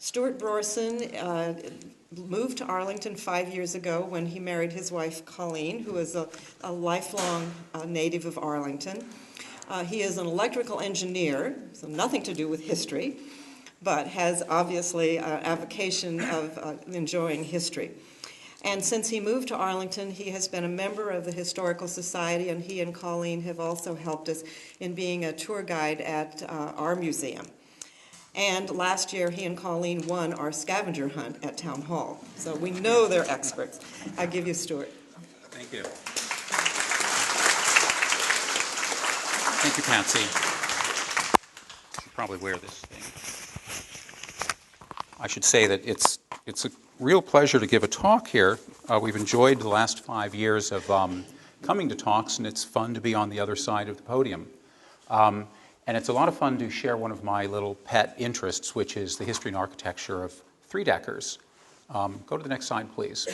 Stuart Brorson moved to Arlington 5 years ago when he married his wife Colleen, who is a lifelong native of Arlington. He is an electrical engineer, so nothing to do with history, but has obviously a vocation of enjoying history. And since he moved to Arlington, he has been a member of the Historical Society, and he and Colleen have also helped us in being a tour guide at our museum. And last year, he and Colleen won our scavenger hunt at Town Hall. So we know they're experts. I give you Stuart. Thank you. Thank you, Patsy. I should probably wear this thing. I should say that it's a real pleasure to give a talk here. We've enjoyed the last 5 years of coming to talks, and it's fun to be on the other side of the podium. And it's a lot of fun to share one of my little pet interests, which is the history and architecture of three-deckers. Go to the next slide, please.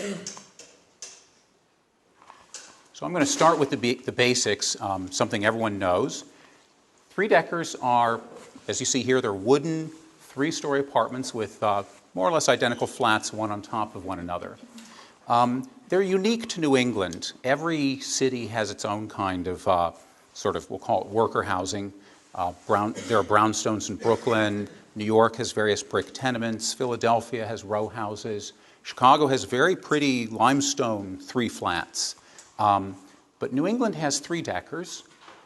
So I'm going to start with the basics, something everyone knows. Three-deckers are, as you see here, they're wooden three-story apartments with more or less identical flats, one on top of one another. They're unique to New England. Every city has its own kind of we'll call it worker housing. There are brownstones in Brooklyn. New York has various brick tenements. Philadelphia has row houses. Chicago has very pretty limestone three flats. But New England has three-deckers.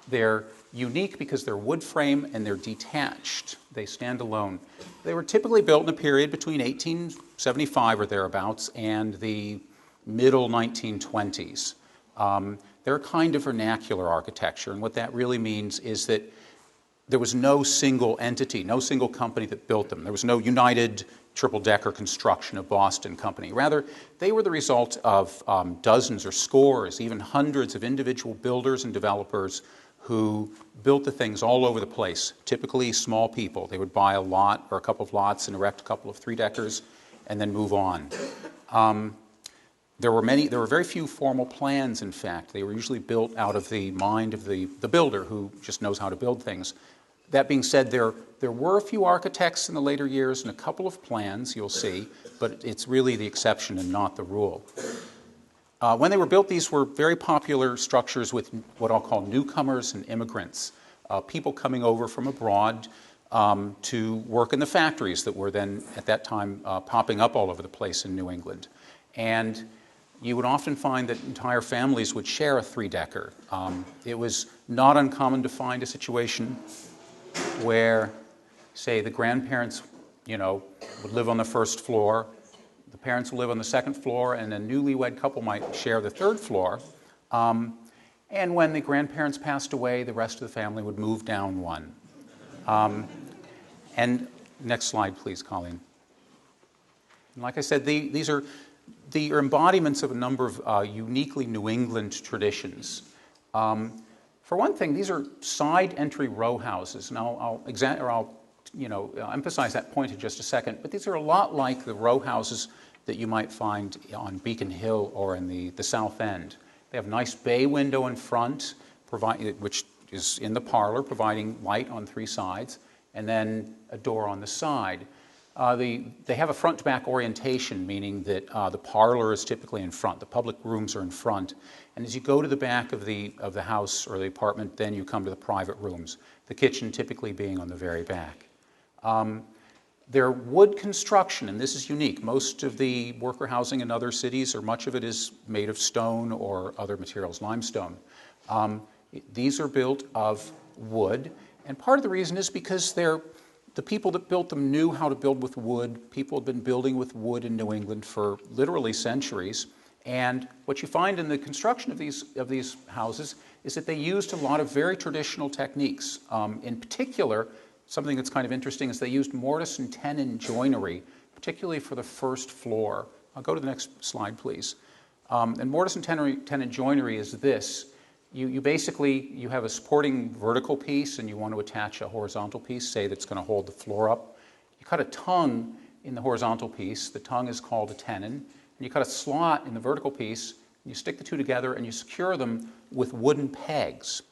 They're unique because they're wood frame and they're detached. They stand alone. They were typically built in a period between 1875 or thereabouts and the middle 1920s. They're a kind of vernacular architecture, and what that really means is that there was no single entity, no single company that built them. There was no United Triple-Decker Construction of Boston company. Rather, they were the result of dozens or scores, even hundreds of individual builders and developers who built the things all over the place, typically small people. They would buy a lot or a couple of lots and erect a couple of three-deckers and then move on. There were very few formal plans, in fact. They were usually built out of the mind of the builder who just knows how to build things. That being said, there were a few architects in the later years and a couple of plans, you'll see, but it's really the exception and not the rule. When they were built, these were very popular structures with what I'll call newcomers and immigrants, people coming over from abroad to work in the factories that were then, at that time, popping up all over the place in New England. And you would often find that entire families would share a three-decker. It was not uncommon to find a situation where, say, the grandparents, would live on the first floor, the parents would live on the second floor, and a newlywed couple might share the third floor. And when the grandparents passed away, the rest of the family would move down one. And next slide, please, Colleen. And like I said, these are the embodiments of a number of uniquely New England traditions. For one thing, these are side entry row houses, and I'll emphasize that point in just a second. But these are a lot like the row houses that you might find on Beacon Hill or in the South End. They have a nice bay window in front, which is in the parlor, providing light on three sides, and then a door on the side. They have a front-to-back orientation, meaning that the parlor is typically in front. The public rooms are in front. And as you go to the back of the house or the apartment, then you come to the private rooms, the kitchen typically being on the very back. They're wood construction, and this is unique. Most of the worker housing in other cities, or much of it, is made of stone or other materials, limestone. These are built of wood, and part of the reason is because the people that built them knew how to build with wood. People had been building with wood in New England for literally centuries. And what you find in the construction of these houses is that they used a lot of very traditional techniques. In particular, something that's kind of interesting is they used mortise and tenon joinery, particularly for the first floor. I'll go to the next slide, please. And mortise and tenon joinery is this. You basically have a supporting vertical piece and you want to attach a horizontal piece, say, that's going to hold the floor up. You cut a tongue in the horizontal piece. The tongue is called a tenon. And you cut a slot in the vertical piece, and you stick the two together and you secure them with wooden pegs.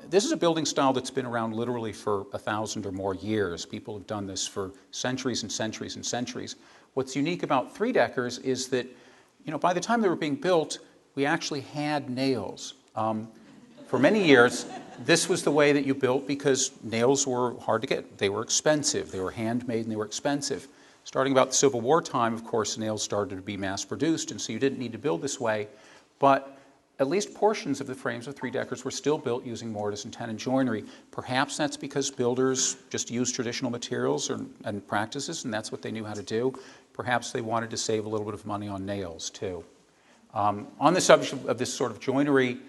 This is a building style that's been around literally for 1,000 or more years. People have done this for centuries and centuries and centuries. What's unique about three-deckers is that, by the time they were being built, we actually had nails. For many years, this was the way that you built because nails were hard to get. They were expensive. They were handmade and they were expensive. Starting about the Civil War time, of course, nails started to be mass-produced, and so you didn't need to build this way. But at least portions of the frames of three-deckers were still built using mortise and tenon joinery. Perhaps that's because builders just used traditional materials and practices, and that's what they knew how to do. Perhaps they wanted to save a little bit of money on nails, too. On the subject of this sort of joinery,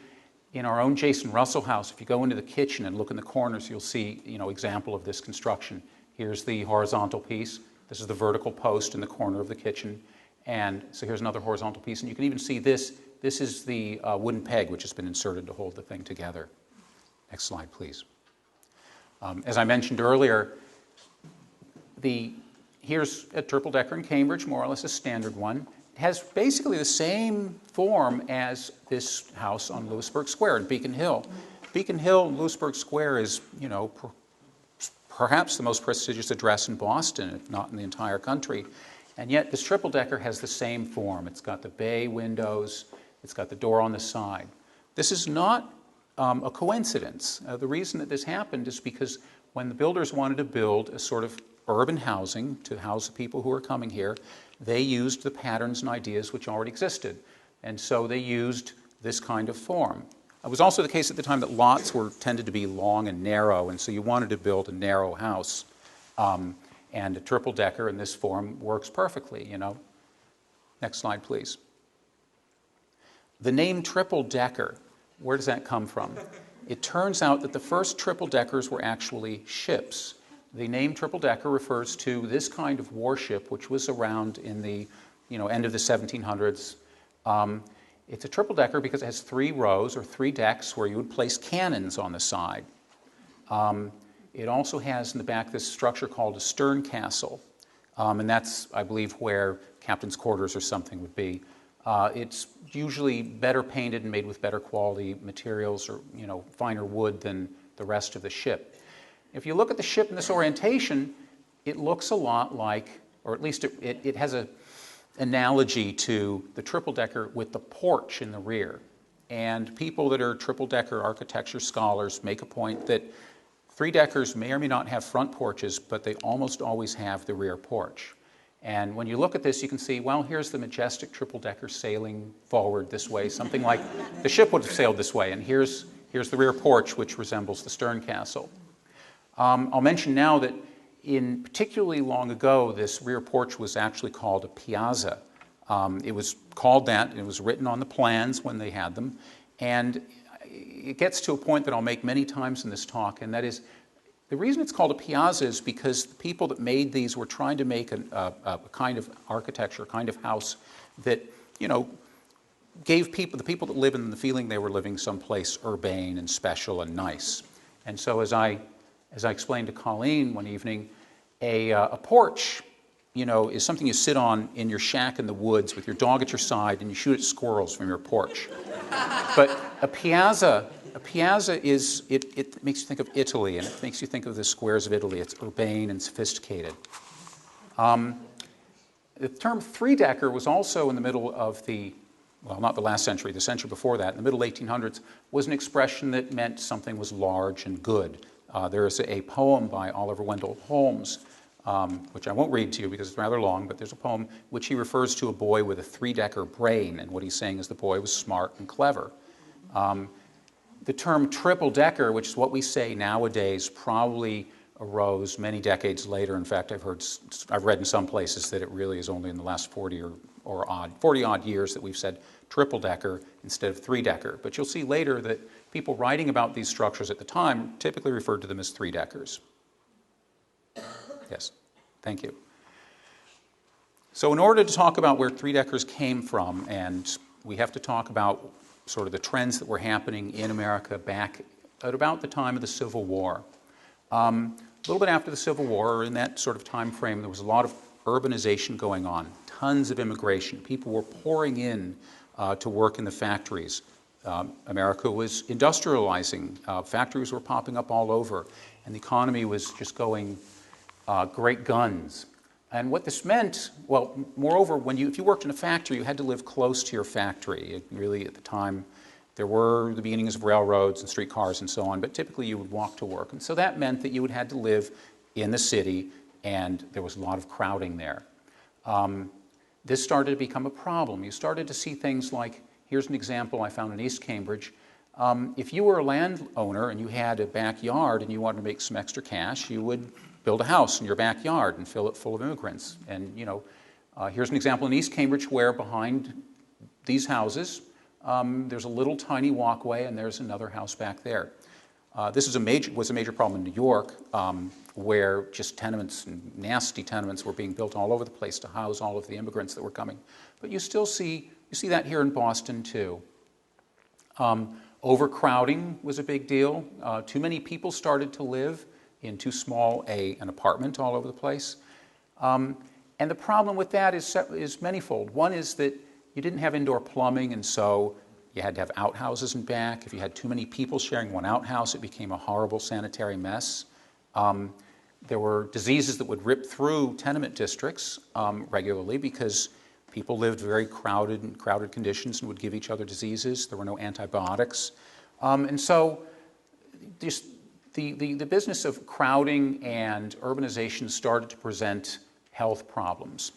in our own Jason Russell house, if you go into the kitchen and look in the corners, you'll see, example of this construction. Here's the horizontal piece. This is the vertical post in the corner of the kitchen. And so here's another horizontal piece. And you can even see this. This is the wooden peg which has been inserted to hold the thing together. Next slide, please. As I mentioned earlier, here's a triple-decker in Cambridge, more or less a standard one. It has basically the same form as this house on Lewisburg Square in Beacon Hill. Beacon Hill, Lewisburg Square is, perhaps the most prestigious address in Boston, if not in the entire country. And yet this triple-decker has the same form. It's got the bay windows. It's got the door on the side. This is not a coincidence. The reason that this happened is because when the builders wanted to build a sort of urban housing to house the people who are coming here, they used the patterns and ideas which already existed. And so they used this kind of form. It was also the case at the time that lots tended to be long and narrow, and so you wanted to build a narrow house. And a triple-decker in this form works perfectly, Next slide, please. The name triple-decker, where does that come from? It turns out that the first triple-deckers were actually ships. The name triple-decker refers to this kind of warship, which was around in the end of the 1700s. It's a triple-decker because it has 3 rows or 3 decks where you would place cannons on the side. It also has in the back this structure called a stern castle, and that's, I believe, where captain's quarters or something would be. It's usually better painted and made with better quality materials or finer wood than the rest of the ship. If you look at the ship in this orientation, it looks a lot like, or at least it has an analogy to the triple-decker with the porch in the rear. And people that are triple-decker architecture scholars make a point that three-deckers may or may not have front porches, but they almost always have the rear porch. And when you look at this, you can see, well, here's the majestic triple-decker sailing forward this way, something like the ship would have sailed this way. And here's the rear porch, which resembles the stern castle. I'll mention now that particularly long ago, this rear porch was actually called a piazza. It was called that, and it was written on the plans when they had them. And it gets to a point that I'll make many times in this talk, and that is, the reason it's called a piazza is because the people that made these were trying to make a kind of architecture, a kind of house that, gave the people that live in the feeling they were living someplace urbane and special and nice. And so as I explained to Colleen one evening, a porch, is something you sit on in your shack in the woods with your dog at your side and you shoot at squirrels from your porch. But a piazza is, it makes you think of Italy, and it makes you think of the squares of Italy. It's urbane and sophisticated. The term three-decker was also in the middle of not the last century, the century before that, in the middle 1800s, was an expression that meant something was large and good. There is a poem by Oliver Wendell Holmes, which I won't read to you because it's rather long, but there's a poem which he refers to a boy with a three-decker brain, and what he's saying is the boy was smart and clever. The term triple-decker, which is what we say nowadays, probably arose many decades later. In fact, I've read in some places that it really is only in the last 40 odd years that we've said triple-decker instead of three-decker. But you'll see later that people writing about these structures at the time typically referred to them as three-deckers. Yes, thank you. So in order to talk about where three-deckers came from, and we have to talk about sort of the trends that were happening in America back at about the time of the Civil War. A little bit after the Civil War, or in that sort of time frame, there was a lot of urbanization going on, tons of immigration. People were pouring in to work in the factories. America was industrializing. Factories were popping up all over, and the economy was just going great guns. And what this meant, well, moreover, if you worked in a factory, you had to live close to your factory. Really, at the time, there were the beginnings of railroads and streetcars and so on, but typically you would walk to work. And so that meant that you would have to live in the city, and there was a lot of crowding there. This started to become a problem. You started to see things like, here's an example I found in East Cambridge. If you were a landowner and you had a backyard and you wanted to make some extra cash, you would build a house in your backyard and fill it full of immigrants. And, here's an example in East Cambridge where behind these houses, there's a little tiny walkway and there's another house back there. This was a major problem in New York, where just tenements, and nasty tenements, were being built all over the place to house all of the immigrants that were coming. But you see that here in Boston too. Overcrowding was a big deal. Too many people started to live in too small an apartment all over the place. And the problem with that is manifold. One is that you didn't have indoor plumbing, and so you had to have outhouses in back. If you had too many people sharing one outhouse, it became a horrible sanitary mess. There were diseases that would rip through tenement districts regularly because people lived very crowded conditions and would give each other diseases. There were no antibiotics. And so the business of crowding and urbanization started to present health problems.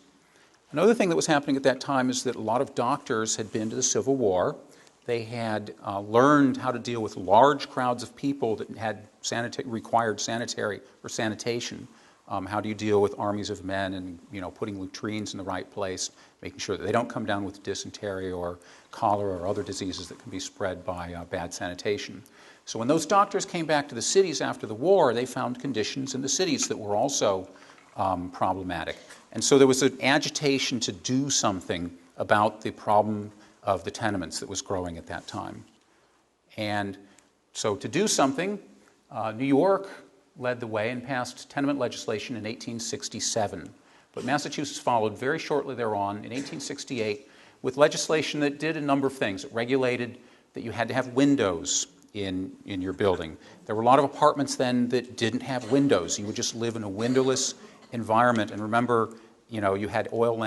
Another thing that was happening at that time is that a lot of doctors had been to the Civil War. They had learned how to deal with large crowds of people that had required sanitary or sanitation. How do you deal with armies of men and putting latrines in the right place, making sure that they don't come down with dysentery or cholera or other diseases that can be spread by bad sanitation. So when those doctors came back to the cities after the war, they found conditions in the cities that were also problematic. And so there was an agitation to do something about the problem of the tenements that was growing at that time. And so to do something, New York led the way and passed tenement legislation in 1867. But Massachusetts followed very shortly thereon in 1868 with legislation that did a number of things. It regulated that you had to have windows in your building. There were a lot of apartments then that didn't have windows. You would just live in a windowless environment. And remember, you had oil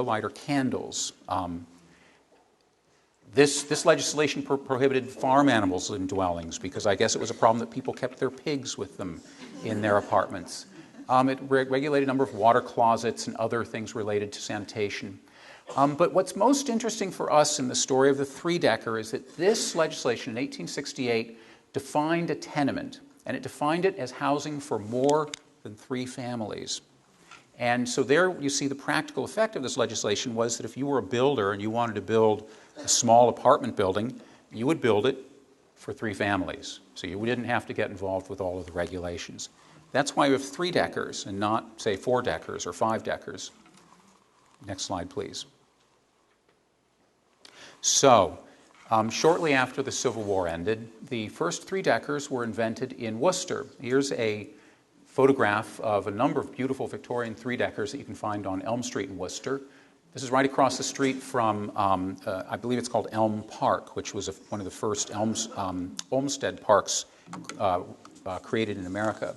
lighter candles. This legislation prohibited farm animals in dwellings because I guess it was a problem that people kept their pigs with them in their apartments. It regulated a number of water closets and other things related to sanitation. But what's most interesting for us in the story of the three-decker is that this legislation in 1868 defined a tenement, and it defined it as housing for more than 3 families. And so there you see the practical effect of this legislation was that if you were a builder and you wanted to build a small apartment building, you would build it for 3 families. So you didn't have to get involved with all of the regulations. That's why we have 3-deckers and not, say, 4-deckers or 5-deckers. Next slide, please. So, shortly after the Civil War ended, the first 3-deckers were invented in Worcester. Here's a photograph of a number of beautiful Victorian 3-deckers that you can find on Elm Street in Worcester. This is right across the street from, I believe it's called Elm Park, which was one of the first Olmsted parks created in America.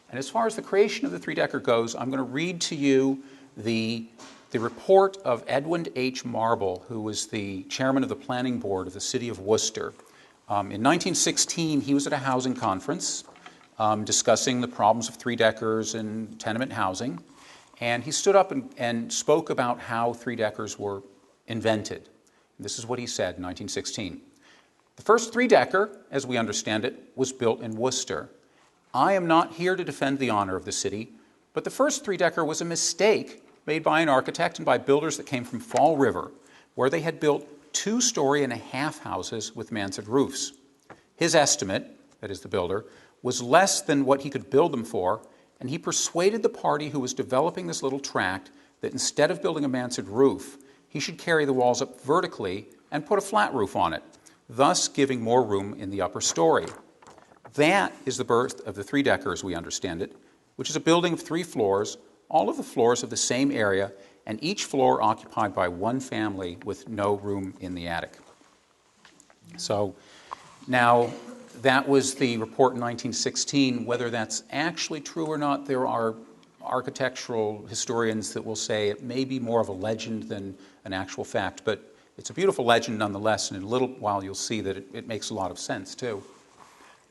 And as far as the creation of the 3-decker goes, I'm going to read to you the report of Edwin H. Marble, who was the chairman of the planning board of the city of Worcester. In 1916, he was at a housing conference discussing the problems of 3-deckers and tenement housing. And he stood up and spoke about how 3-deckers were invented. And this is what he said in 1916. The first 3-decker, as we understand it, was built in Worcester. I am not here to defend the honor of the city, but the first 3-decker was a mistake made by an architect and by builders that came from Fall River, where they had built 2-story-and-a-half houses with mansard roofs. His estimate, that is the builder, was less than what he could build them for, and he persuaded the party who was developing this little tract that instead of building a mansard roof, he should carry the walls up vertically and put a flat roof on it, thus giving more room in the upper story. That is the birth of the 3-decker as we understand it, which is a building of 3 floors, all of the floors of the same area, and each floor occupied by one family with no room in the attic. So now, that was the report in 1916. Whether that's actually true or not, there are architectural historians that will say it may be more of a legend than an actual fact, but it's a beautiful legend nonetheless, and in a little while you'll see that it makes a lot of sense too.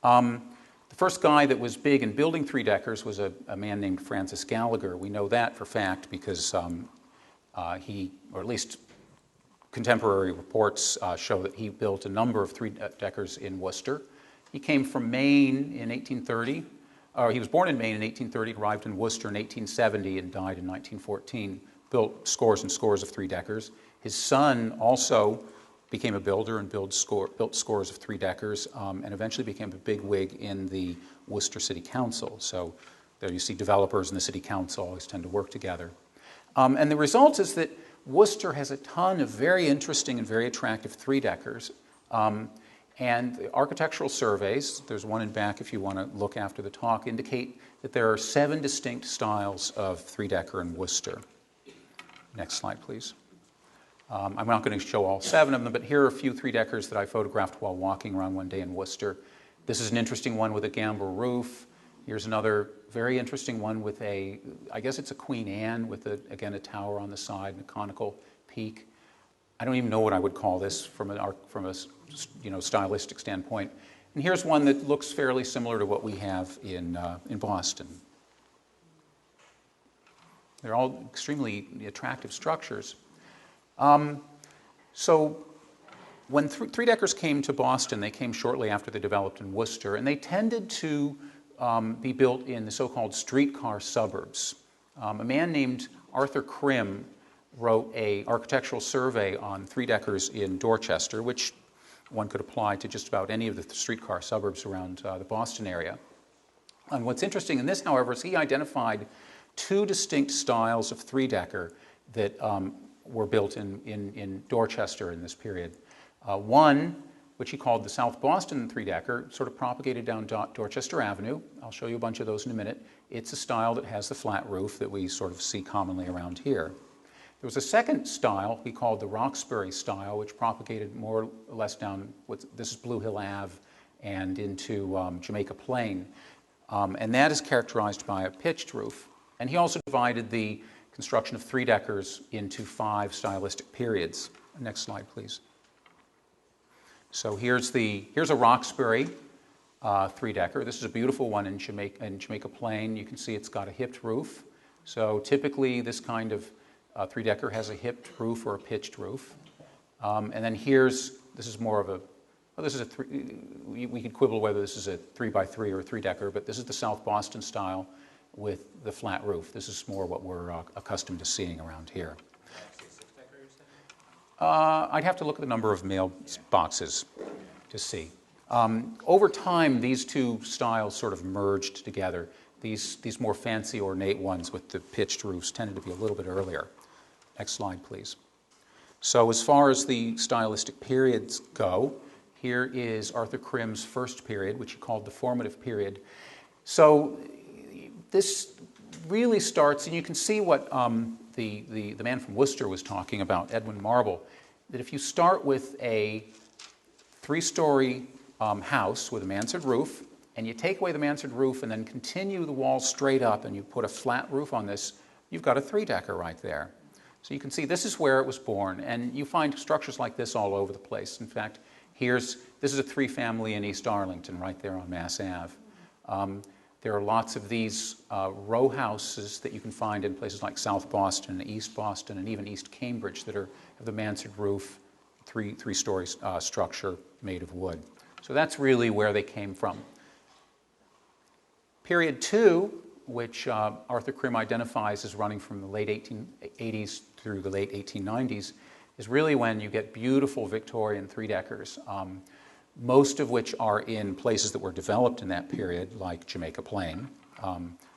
The first guy that was big in building three-deckers was a man named Francis Gallagher. We know that for fact because he, or at least contemporary reports show that he built a number of three-deckers in Worcester. He came from Maine in 1830, or he was born in Maine in 1830, arrived in Worcester in 1870, and died in 1914. Built scores and scores of three-deckers. His son also became a builder and built scores of three-deckers, and eventually became a big wig in the Worcester City Council. So there you see developers and the City Council always tend to work together. And the result is that Worcester has a ton of very interesting and very attractive three-deckers. And the architectural surveys, there's one in back if you want to look after the talk, indicate that there are 7 distinct styles of three-decker in Worcester. Next slide, please. I'm not going to show all 7 of them, but here are a few three-deckers that I photographed while walking around one day in Worcester. This is an interesting one with a gambrel roof. Here's another very interesting one with I guess it's a Queen Anne with, again, a tower on the side and a conical peak. I don't even know what I would call this from a stylistic standpoint. And here's one that looks fairly similar to what we have in Boston. They're all extremely attractive structures. So when three-deckers came to Boston, they came shortly after they developed in Worcester, and they tended to be built in the so-called streetcar suburbs. A man named Arthur Krim wrote an architectural survey on three-deckers in Dorchester, which one could apply to just about any of the streetcar suburbs around the Boston area. And what's interesting in this, however, is he identified 2 distinct styles of three-decker that were built in Dorchester in this period. One, which he called the South Boston three-decker, sort of propagated down Dorchester Avenue. I'll show you a bunch of those in a minute. It's a style that has the flat roof that we sort of see commonly around here. There was a second style he called the Roxbury style, which propagated more or less down, this is Blue Hill Ave, and into Jamaica Plain. And that is characterized by a pitched roof. And he also divided the construction of three-deckers into 5 stylistic periods. Next slide, please. So here's a Roxbury three-decker. This is a beautiful one in Jamaica Plain. You can see it's got a hipped roof. So typically this kind of three-decker has a hipped roof or a pitched roof. And then this is more of a, well, this is we could quibble whether this is a 3x3 or a three-decker, but this is the South Boston style with the flat roof. This is more what we're accustomed to seeing around here. I'd have to look at the number of mailboxes to see. Over time, these 2 styles sort of merged together. These more fancy, ornate ones with the pitched roofs tended to be a little bit earlier. Next slide, please. So as far as the stylistic periods go, here is Arthur Krim's first period, which he called the formative period. So this really starts, and you can see what the man from Worcester was talking about, Edwin Marble, that if you start with a 3-story house with a mansard roof, and you take away the mansard roof and then continue the walls straight up and you put a flat roof on this, you've got a three-decker right there. So you can see this is where it was born, and you find structures like this all over the place. In fact, this is a 3-family in East Arlington right there on Mass Ave. There are lots of these row houses that you can find in places like South Boston, East Boston, and even East Cambridge that have the mansard roof, three-story structure made of wood. So that's really where they came from. Period 2, which Arthur Krim identifies as running from the late 1880s through the late 1890s, is really when you get beautiful Victorian three-deckers. Most of which are in places that were developed in that period, like Jamaica Plain.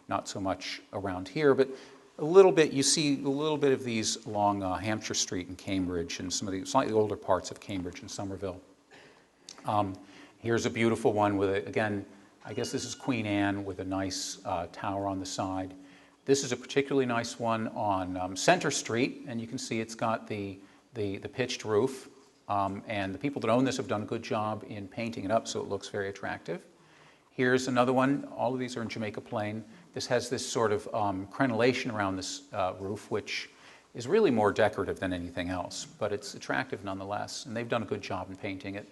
Not so much around here, but a little bit, you see a little bit of these along Hampshire Street in Cambridge and some of the slightly older parts of Cambridge and Somerville. Here's a beautiful one with, again, I guess this is Queen Anne with a nice tower on the side. This is a particularly nice one on Center Street, and you can see it's got the pitched roof. And the people that own this have done a good job in painting it up so it looks very attractive. Here's another one. All of these are in Jamaica Plain. This has this sort of crenellation around this roof, which is really more decorative than anything else, but it's attractive nonetheless, and they've done a good job in painting it.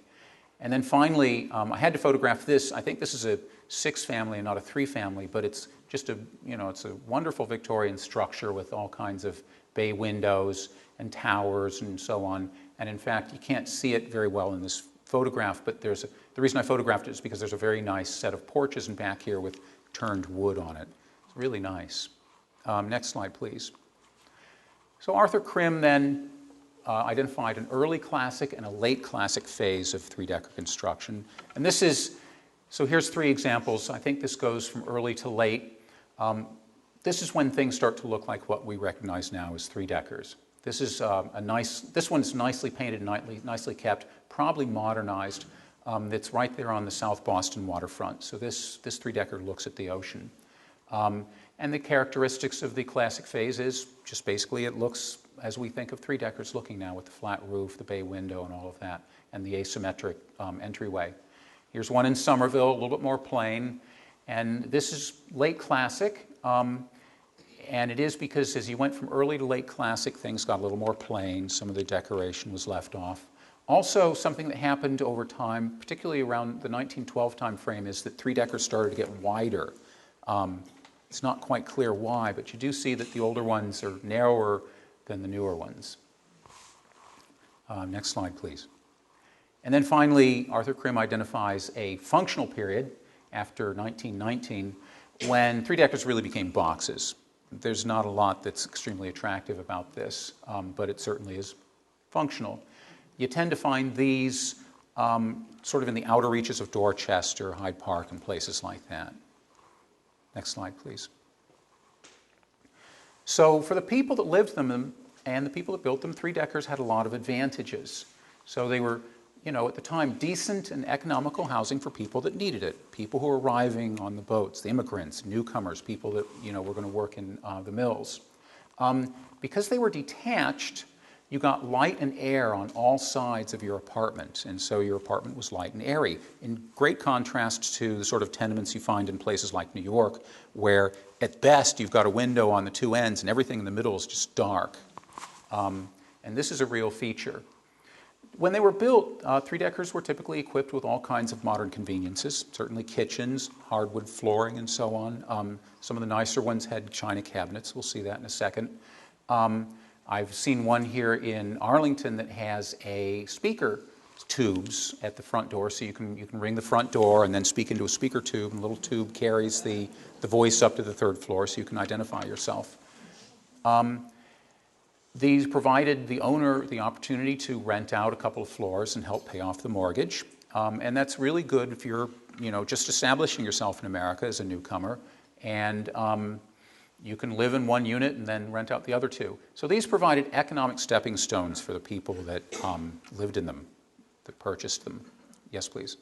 And then finally, I had to photograph this. I think this is a 6-family and not a 3-family, but it's just it's a wonderful Victorian structure with all kinds of bay windows and towers and so on. And in fact, you can't see it very well in this photograph, but the reason I photographed it is because there's a very nice set of porches in back here with turned wood on it. It's really nice. Next slide, please. So Arthur Krim then identified an early classic and a late classic phase of three-decker construction. And so here's 3 examples. I think this goes from early to late. This is when things start to look like what we recognize now as three-deckers. This is this one's nicely painted, nicely kept, probably modernized. It's right there on the South Boston waterfront. So this three-decker looks at the ocean. And the characteristics of the classic phase is just basically it looks as we think of three-deckers looking now, with the flat roof, the bay window, and all of that, and the asymmetric entryway. Here's one in Somerville, a little bit more plain. And this is late classic. And it is because as you went from early to late classic, things got a little more plain. Some of the decoration was left off. Also, something that happened over time, particularly around the 1912 time frame, is that three-deckers started to get wider. It's not quite clear why, but you do see that the older ones are narrower than the newer ones. Next slide, please. And then finally, Arthur Krim identifies a functional period after 1919 when three-deckers really became boxes. There's not a lot that's extremely attractive about this, but it certainly is functional. You tend to find these sort of in the outer reaches of Dorchester, Hyde Park, and places like that. Next slide, please. So for the people that lived in them and the people that built them, three-deckers had a lot of advantages. So they were, at the time, decent and economical housing for people that needed it. People who were arriving on the boats, the immigrants, newcomers, people that, were going to work in the mills. Because they were detached, you got light and air on all sides of your apartment, and so your apartment was light and airy, in great contrast to the sort of tenements you find in places like New York, where at best you've got a window on the two ends and everything in the middle is just dark. And this is a real feature. When they were built, three-deckers were typically equipped with all kinds of modern conveniences, certainly kitchens, hardwood flooring, and so on. Some of the nicer ones had china cabinets. We'll see that in a second. I've seen one here in Arlington that has a speaker tubes at the front door, so you can ring the front door and then speak into a speaker tube, and the little tube carries the voice up to the third floor so you can identify yourself. These provided the owner the opportunity to rent out a couple of floors and help pay off the mortgage. And that's really good if you're, just establishing yourself in America as a newcomer, and you can live in one unit and then rent out the other two. So these provided economic stepping stones for the people that lived in them, that purchased them. Yes, please.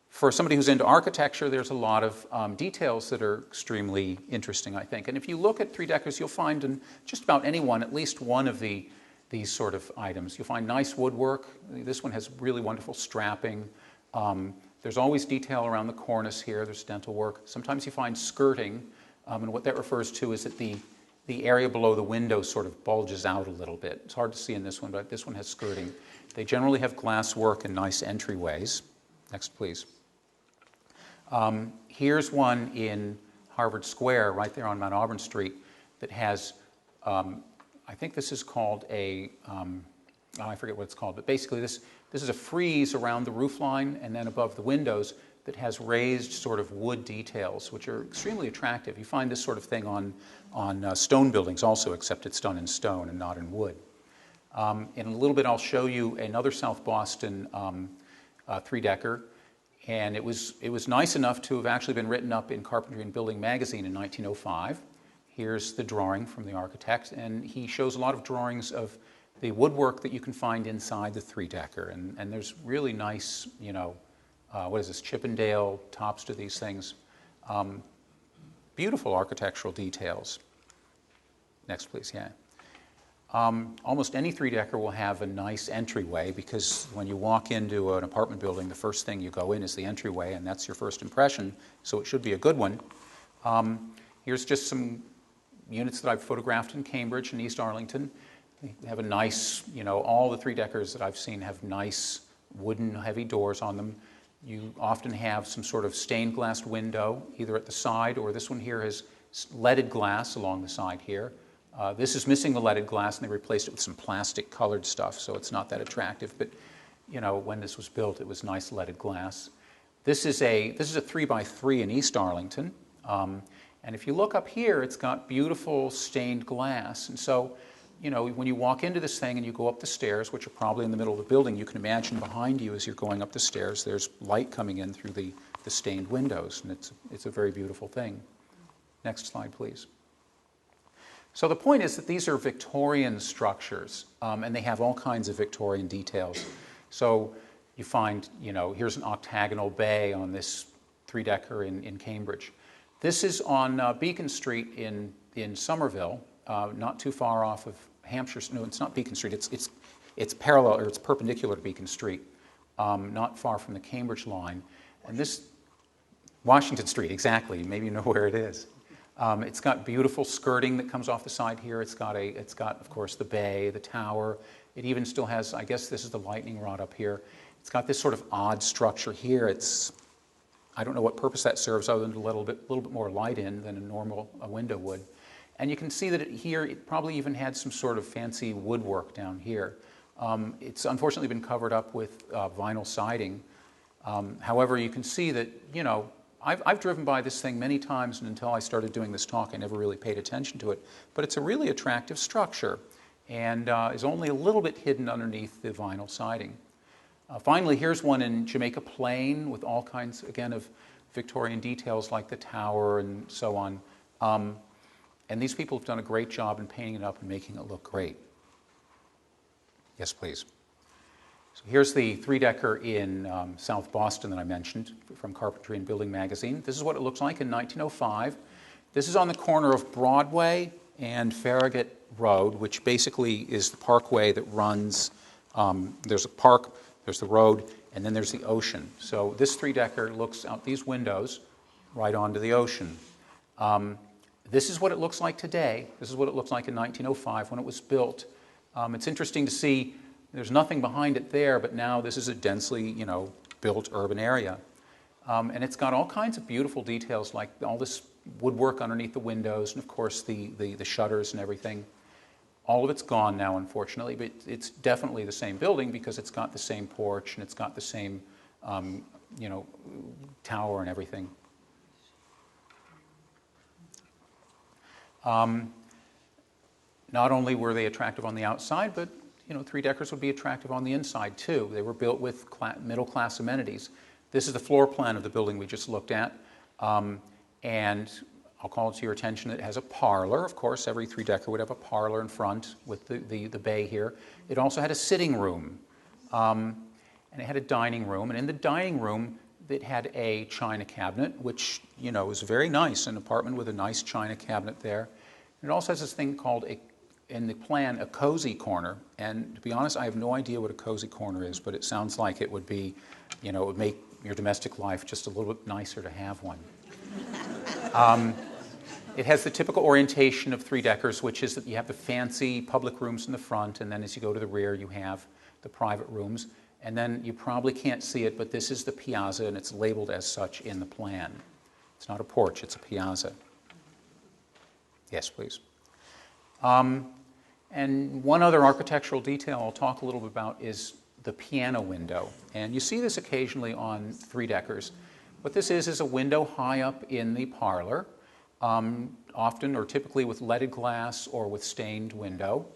For somebody who's into architecture, there's a lot of details that are extremely interesting, I think. And if you look at three-deckers, you'll find in just about any one, at least one of these sort of items. You'll find nice woodwork. This one has really wonderful strapping. There's always detail around the cornice here. There's dental work. Sometimes you find skirting, and what that refers to is that the area below the window sort of bulges out a little bit. It's hard to see in this one, but this one has skirting. They generally have glass work and nice entryways. Next, please. Here's one in Harvard Square, right there on Mount Auburn Street, that has, I think this is called I forget what it's called, but basically this is a frieze around the roof line and then above the windows that has raised sort of wood details, which are extremely attractive. You find this sort of thing on stone buildings also, except it's done in stone and not in wood. In a little bit, I'll show you another South Boston three-decker. And it was nice enough to have actually been written up in Carpentry and Building magazine in 1905. Here's the drawing from the architect, and he shows a lot of drawings of the woodwork that you can find inside the three-decker. And there's really nice, what is this, Chippendale tops to these things. Beautiful architectural details. Next, please, yeah. Almost any three-decker will have a nice entryway, because when you walk into an apartment building, the first thing you go in is the entryway, and that's your first impression, so it should be a good one. Here's just some units that I've photographed in Cambridge and East Arlington. They have a nice, all the three-deckers that I've seen have nice wooden heavy doors on them. You often have some sort of stained glass window, either at the side, or this one here has leaded glass along the side here. This is missing the leaded glass, and they replaced it with some plastic colored stuff, so it's not that attractive. But when this was built, it was nice leaded glass. This is a 3x3 in East Arlington, and if you look up here, it's got beautiful stained glass. And so, when you walk into this thing and you go up the stairs, which are probably in the middle of the building, you can imagine behind you as you're going up the stairs, there's light coming in through the stained windows, and it's a very beautiful thing. Next slide, please. So the point is that these are Victorian structures, and they have all kinds of Victorian details. So you find, here's an octagonal bay on this three-decker in Cambridge. This is on Beacon Street in Somerville, not too far off of Hampshire. No, it's not Beacon Street. It's parallel, or it's perpendicular to Beacon Street, not far from the Cambridge line. And this, Washington Street, exactly. Maybe you know where it is. It's got beautiful skirting that comes off the side here. It's got, of course, the bay, the tower. It even still has, I guess this is the lightning rod up here. It's got this sort of odd structure here. I don't know what purpose that serves other than to let a little bit more light in than a normal window would. And you can see that it probably even had some sort of fancy woodwork down here. It's unfortunately been covered up with vinyl siding. However, you can see that, I've driven by this thing many times, and until I started doing this talk, I never really paid attention to it. But it's a really attractive structure, and is only a little bit hidden underneath the vinyl siding. Finally, here's one in Jamaica Plain with all kinds, again, of Victorian details like the tower and so on. And these people have done a great job in painting it up and making it look great. Yes, please. So here's the three-decker in South Boston that I mentioned from Carpentry and Building Magazine. This is what it looks like in 1905. This is on the corner of Broadway and Farragut Road, which basically is the parkway that runs, there's a park, there's the road, and then there's the ocean. So this three-decker looks out these windows right onto the ocean. This is what it looks like today. This is what it looks like in 1905 when it was built. It's interesting to see there's nothing behind it there, but now this is a densely, built urban area. And it's got all kinds of beautiful details, like all this woodwork underneath the windows, and of course the shutters and everything. All of it's gone now, unfortunately, but it's definitely the same building because it's got the same porch and it's got the same, tower and everything. Not only were they attractive on the outside, but three-deckers would be attractive on the inside too. They were built with middle-class amenities. This is the floor plan of the building we just looked at, and I'll call it to your attention that it has a parlor. Of course, every three-decker would have a parlor in front with the bay here. It also had a sitting room, and it had a dining room, and in the dining room it had a china cabinet, which was very nice, an apartment with a nice china cabinet there. And it also has this thing called in the plan, a cozy corner. And to be honest, I have no idea what a cozy corner is, but it sounds like it would be, it would make your domestic life just a little bit nicer to have one. It has the typical orientation of three-deckers, which is that you have the fancy public rooms in the front, and then as you go to the rear, you have the private rooms. And then you probably can't see it, but this is the piazza, and it's labeled as such in the plan. It's not a porch, it's a piazza. Yes, please. And one other architectural detail I'll talk a little bit about is the piano window. And you see this occasionally on three-deckers. What this is a window high up in the parlor, often or typically with leaded glass or with stained window.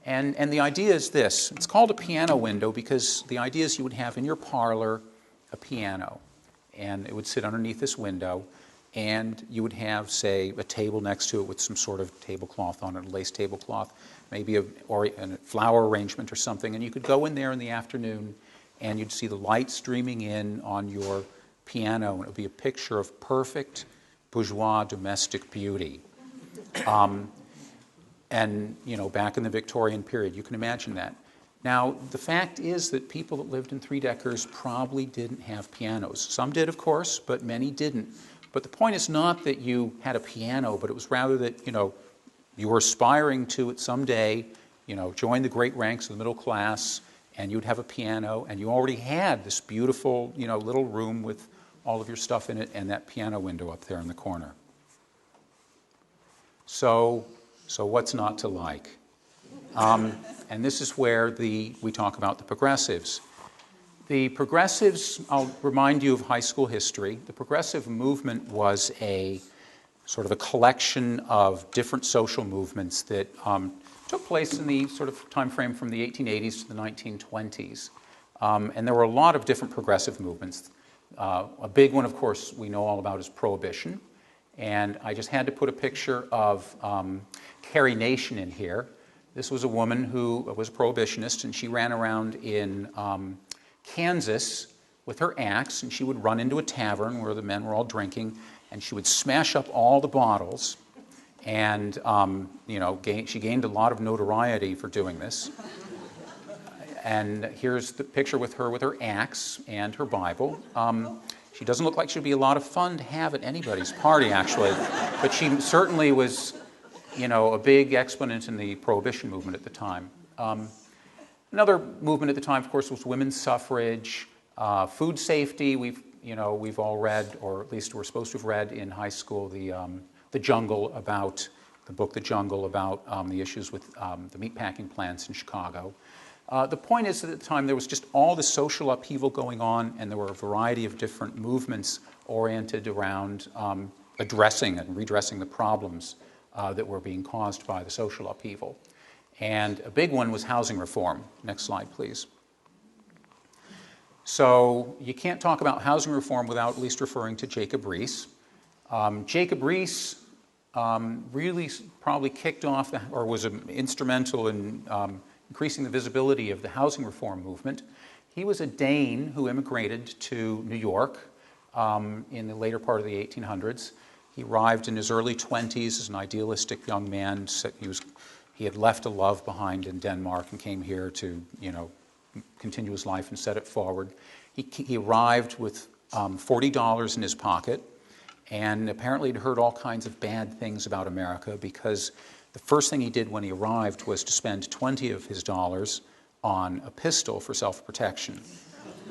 And the idea is this. It's called a piano window because the idea is you would have in your parlor a piano, and it would sit underneath this window, and you would have, say, a table next to it with some sort of tablecloth on it, a lace tablecloth, maybe a flower arrangement or something, and you could go in there in the afternoon and you'd see the light streaming in on your piano, and it would be a picture of perfect bourgeois domestic beauty. And, back in the Victorian period, you can imagine that. Now, the fact is that people that lived in three-deckers probably didn't have pianos. Some did, of course, but many didn't. But the point is not that you had a piano, but it was rather that, you were aspiring to it someday, join the great ranks of the middle class, and you'd have a piano, and you already had this beautiful, little room with all of your stuff in it and that piano window up there in the corner. So what's not to like? And this is where we talk about the progressives. The progressives, I'll remind you of high school history. The progressive movement was a sort of a collection of different social movements that took place in the sort of time frame from the 1880s to the 1920s. And there were a lot of different progressive movements. A big one, of course, we know all about is Prohibition. And I just had to put a picture of Carrie Nation in here. This was a woman who was a prohibitionist, and she ran around in Kansas with her axe, and she would run into a tavern where the men were all drinking, and she would smash up all the bottles, and she gained a lot of notoriety for doing this. And here's the picture with her axe and her Bible. She doesn't look like she'd be a lot of fun to have at anybody's party, actually, but she certainly was, a big exponent in the Prohibition movement at the time. Another movement at the time, of course, was women's suffrage, food safety. We've all read, or at least we're supposed to have read in high school, the Jungle about the book, The Jungle, about the issues with the meatpacking plants in Chicago. The point is that at the time there was just all this social upheaval going on, and there were a variety of different movements oriented around addressing and redressing the problems that were being caused by the social upheaval. And a big one was housing reform. Next slide, please. So you can't talk about housing reform without at least referring to Jacob Riis. Jacob Riis really probably kicked off, or was instrumental in increasing the visibility of the housing reform movement. He was a Dane who immigrated to New York in the later part of the 1800s. He arrived in his early 20s as an idealistic young man. He had left a love behind in Denmark and came here to, continue his life and set it forward. He arrived with $40 in his pocket, and apparently had heard all kinds of bad things about America, because the first thing he did when he arrived was to spend 20 of his dollars on a pistol for self-protection.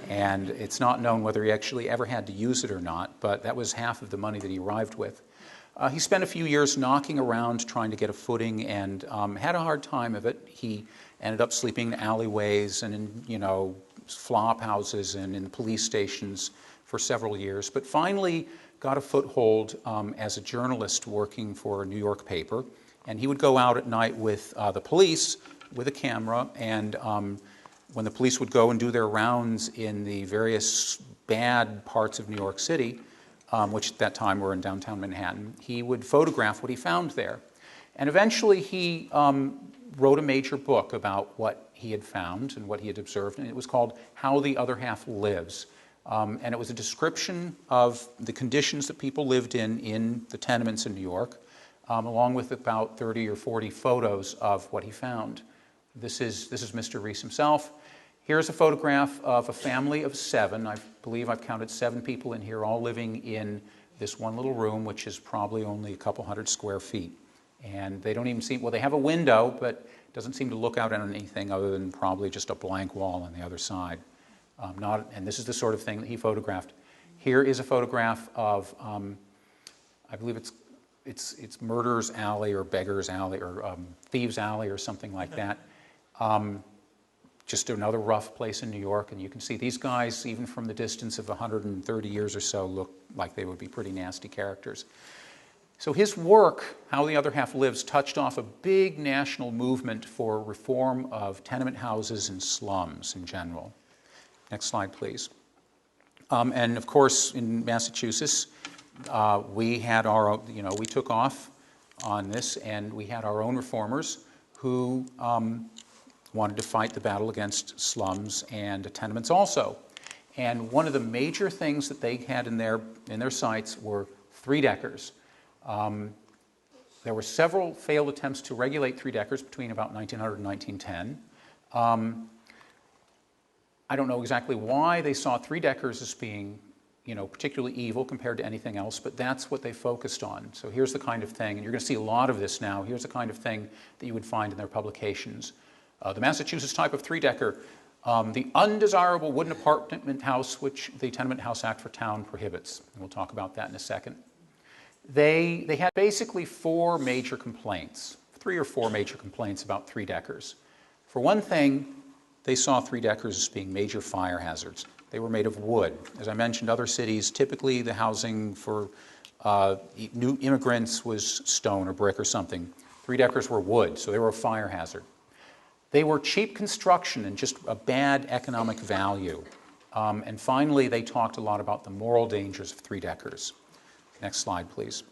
And it's not known whether he actually ever had to use it or not, but that was half of the money that he arrived with. He spent a few years knocking around trying to get a footing, and had a hard time of it. He ended up sleeping in alleyways and in, flop houses and in police stations for several years, but finally got a foothold as a journalist working for a New York paper. And he would go out at night with the police with a camera, and when the police would go and do their rounds in the various bad parts of New York City, which at that time were in downtown Manhattan, he would photograph what he found there. And eventually he wrote a major book about what he had found and what he had observed, and it was called How the Other Half Lives. And it was a description of the conditions that people lived in the tenements in New York, along with about 30 or 40 photos of what he found. This is Mr. Riis himself. Here's a photograph of a family of 7. I believe I've counted 7 people in here, all living in this one little room, which is probably only a couple hundred square feet. And they don't even seem, well, they have a window, but it doesn't seem to look out on anything other than probably just a blank wall on the other side. And this is the sort of thing that he photographed. Here is a photograph of, I believe it's Murderer's Alley or Beggar's Alley or Thieves' Alley or something like that. Just another rough place in New York, and you can see these guys, even from the distance of 130 years or so, look like they would be pretty nasty characters. So his work, How the Other Half Lives, touched off a big national movement for reform of tenement houses and slums in general. Next slide, please. And of course, in Massachusetts, we had our own, we took off on this, and we had our own reformers who wanted to fight the battle against slums and tenements also. And one of the major things that they had in their sights were 3-deckers. There were several failed attempts to regulate three-deckers between about 1900 and 1910. I don't know exactly why they saw three-deckers as being, particularly evil compared to anything else, but that's what they focused on. So here's the kind of thing, and you're going to see a lot of this now. Here's the kind of thing that you would find in their publications. The Massachusetts type of three-decker, the undesirable wooden apartment house, which the Tenement House Act for Town prohibits. And we'll talk about that in a second. They had basically three or four major complaints about three-deckers. For one thing, they saw three-deckers as being major fire hazards. They were made of wood. As I mentioned, other cities, typically the housing for new immigrants was stone or brick or something. Three-deckers were wood, so they were a fire hazard. They were cheap construction and just a bad economic value. And finally, they talked a lot about the moral dangers of three-deckers. Next slide, please.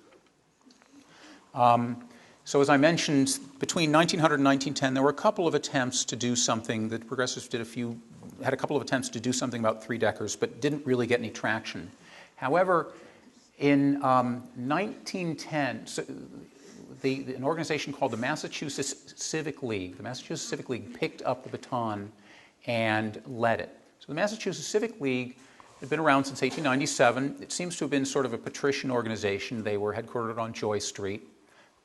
So as I mentioned, between 1900 and 1910, there were a couple of attempts to do something. The progressives had a couple of attempts to do something about three-deckers, but didn't really get any traction. However, in 1910, an organization called the Massachusetts Civic League picked up the baton and led it. So the Massachusetts Civic League had been around since 1897. It seems to have been sort of a patrician organization. They were headquartered on Joy Street.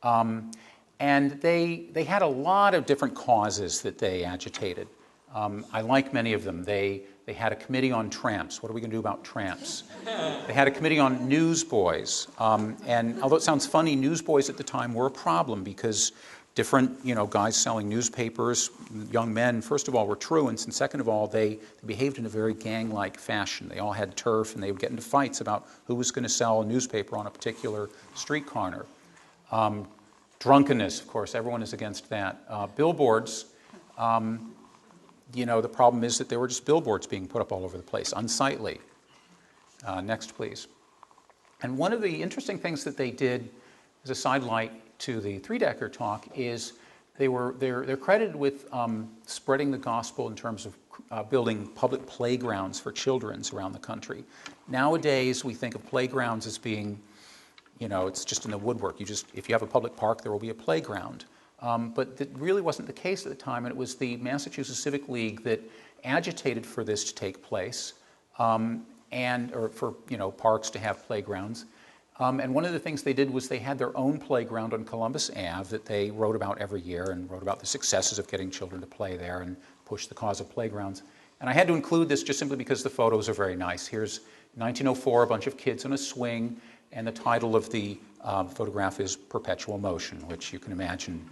And they had a lot of different causes that they agitated. I like many of them. They had a committee on tramps. What are we going to do about tramps? They had a committee on newsboys. And although it sounds funny, newsboys at the time were a problem because different guys selling newspapers, young men, first of all, were truants, and second of all, they behaved in a very gang-like fashion. They all had turf, and they would get into fights about who was going to sell a newspaper on a particular street corner. Drunkenness, of course, everyone is against that. Billboards, the problem is that there were just billboards being put up all over the place, unsightly. Next, please. And one of the interesting things that they did as a sidelight to the three-decker talk is they're credited with spreading the gospel in terms of building public playgrounds for children around the country. Nowadays, we think of playgrounds as being it's just in the woodwork. If you have a public park, there will be a playground. But that really wasn't the case at the time, and it was the Massachusetts Civic League that agitated for this to take place, or for parks to have playgrounds. And one of the things they did was they had their own playground on Columbus Ave that they wrote about every year and wrote about the successes of getting children to play there and push the cause of playgrounds. And I had to include this just simply because the photos are very nice. Here's 1904, a bunch of kids on a swing. And the title of the photograph is Perpetual Motion, which you can imagine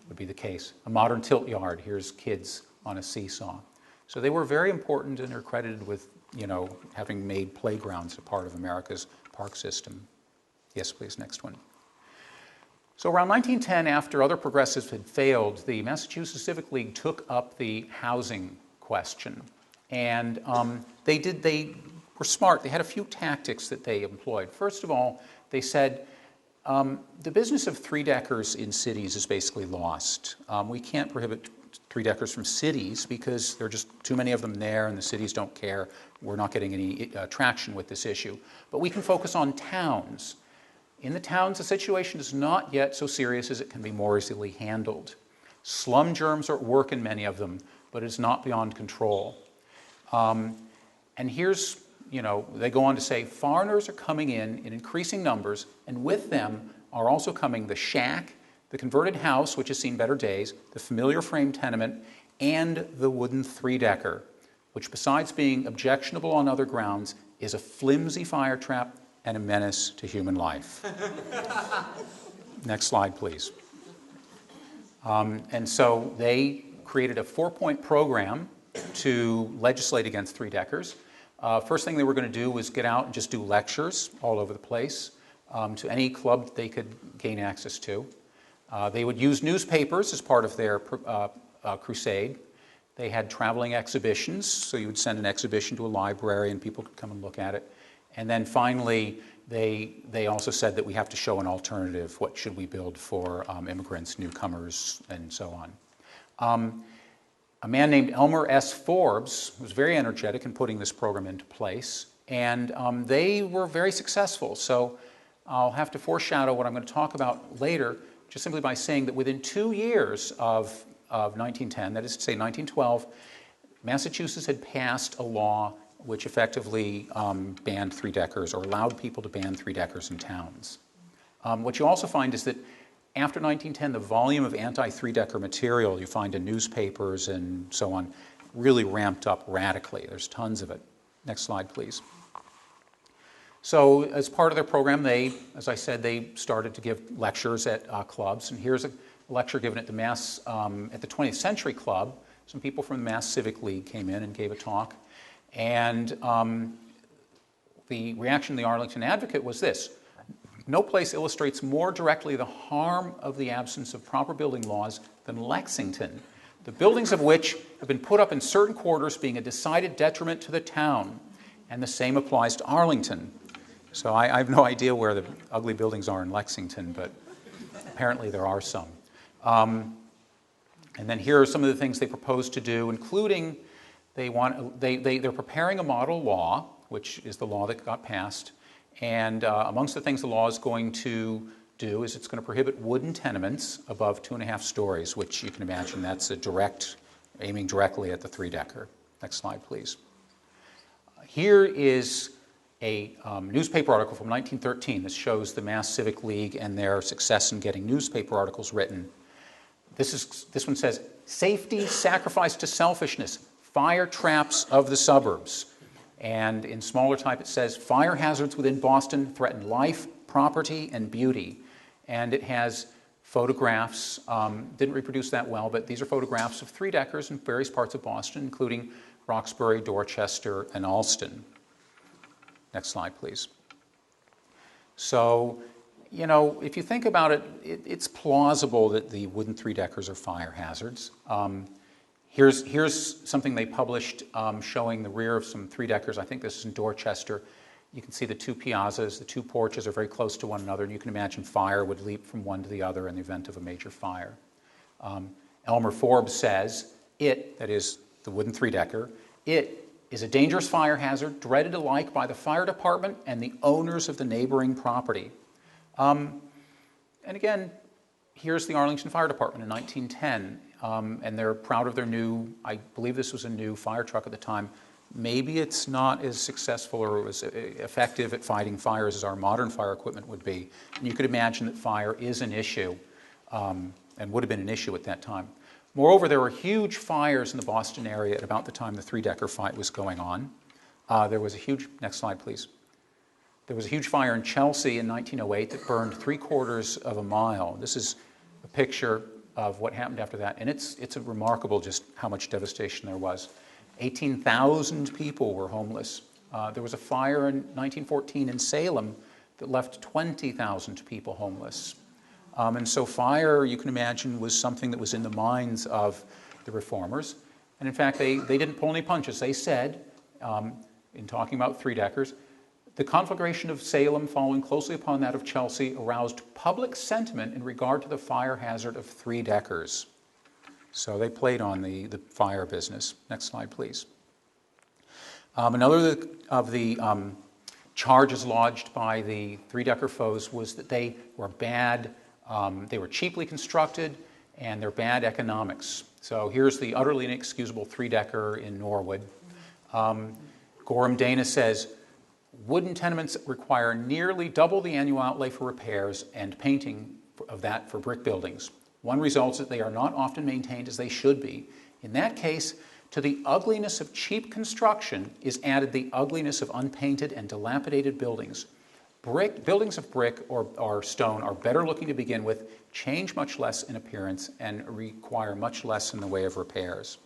would be the case. A modern tilt yard. Here's kids on a seesaw. So they were very important and are credited with, having made playgrounds a part of America's park system. Yes, please, next one. So around 1910, after other progressives had failed, the Massachusetts Civic League took up the housing question. And they were smart. They had a few tactics that they employed. First of all, they said, the business of three-deckers in cities is basically lost. We can't prohibit three-deckers from cities because there are just too many of them there and the cities don't care. We're not getting any traction with this issue. But we can focus on towns. In the towns, the situation is not yet so serious as it can be more easily handled. Slum germs are at work in many of them, but it's not beyond control. And here's they go on to say, foreigners are coming in increasing numbers, and with them are also coming the shack, the converted house, which has seen better days, the familiar frame tenement, and the wooden three-decker, which besides being objectionable on other grounds, is a flimsy fire trap and a menace to human life. Next slide, please. And so they created a 4-point program to legislate against three-deckers. First thing they were going to do was get out and just do lectures all over the place to any club that they could gain access to. They would use newspapers as part of their crusade. They had traveling exhibitions, so you would send an exhibition to a library and people could come and look at it. And then finally, they also said that we have to show an alternative. What should we build for immigrants, newcomers, and so on? A man named Elmer S. Forbes was very energetic in putting this program into place, and they were very successful. So I'll have to foreshadow what I'm going to talk about later. just simply by saying that within 2 years of 1910, that is to say 1912, Massachusetts had passed a law which effectively banned three-deckers or allowed people to ban three-deckers in towns. What you also find is that after 1910, the volume of anti-three-decker material you find in newspapers and so on really ramped up radically. There's tons of it. Next slide, please. So as part of their program, as I said, they started to give lectures at clubs. And here's a lecture given at the at the 20th Century Club. Some people from the Mass Civic League came in and gave a talk. And the reaction of the Arlington Advocate was this: no place illustrates more directly the harm of the absence of proper building laws than Lexington, the buildings of which have been put up in certain quarters being a decided detriment to the town. And the same applies to Arlington. So I have no idea where the ugly buildings are in Lexington, but apparently there are some. And then here are some of the things they propose to do, including they're preparing a model law, which is the law that got passed. And amongst the things the law is going to do is it's going to prohibit wooden tenements above 2.5 stories, which you can imagine that's aiming directly at the three-decker. Next slide, please. Here is a newspaper article from 1913 that shows the Mass Civic League and their success in getting newspaper articles written. This one says, "Safety sacrificed to selfishness, fire traps of the suburbs." And in smaller type it says, "Fire hazards within Boston threaten life, property, and beauty." And it has photographs, didn't reproduce that well, but these are photographs of three-deckers in various parts of Boston, including Roxbury, Dorchester, and Allston. Next slide, please. So, if you think about it, it's plausible that the wooden three-deckers are fire hazards. Here's something they published showing the rear of some three-deckers. I think this is in Dorchester. You can see the two piazzas, the two porches are very close to one another, and you can imagine fire would leap from one to the other in the event of a major fire. Elmer Forbes says, that is the wooden three-decker, it is a dangerous fire hazard, dreaded alike by the fire department and the owners of the neighboring property. And again, here's the Arlington Fire Department in 1910, and they're proud of their I believe this was a new fire truck at the time. Maybe it's not as successful or as effective at fighting fires as our modern fire equipment would be. And you could imagine that fire is an issue, and would have been an issue at that time. Moreover, there were huge fires in the Boston area at about the time the three-decker fight was going on. There was a huge, next slide please. There was a huge fire in Chelsea in 1908 that burned 3/4 of a mile. This is a picture of what happened after that, and it's a remarkable just how much devastation there was. 18,000 people were homeless. There was a fire in 1914 in Salem that left 20,000 people homeless. And so fire, you can imagine, was something that was in the minds of the reformers. And in fact, they didn't pull any punches. They said, in talking about three-deckers, the conflagration of Salem, following closely upon that of Chelsea, aroused public sentiment in regard to the fire hazard of three-deckers. So they played on the fire business. Next slide, please. Another of the charges lodged by the three-decker foes was that they were bad. They were cheaply constructed, and they're bad economics. So here's the utterly inexcusable three-decker in Norwood. Gorham Dana says, "Wooden tenements require nearly double the annual outlay for repairs and painting of that for brick buildings. One result is that they are not often maintained as they should be. In that case, to the ugliness of cheap construction is added the ugliness of unpainted and dilapidated buildings. Buildings of brick or stone are better looking to begin with, change much less in appearance, and require much less in the way of repairs."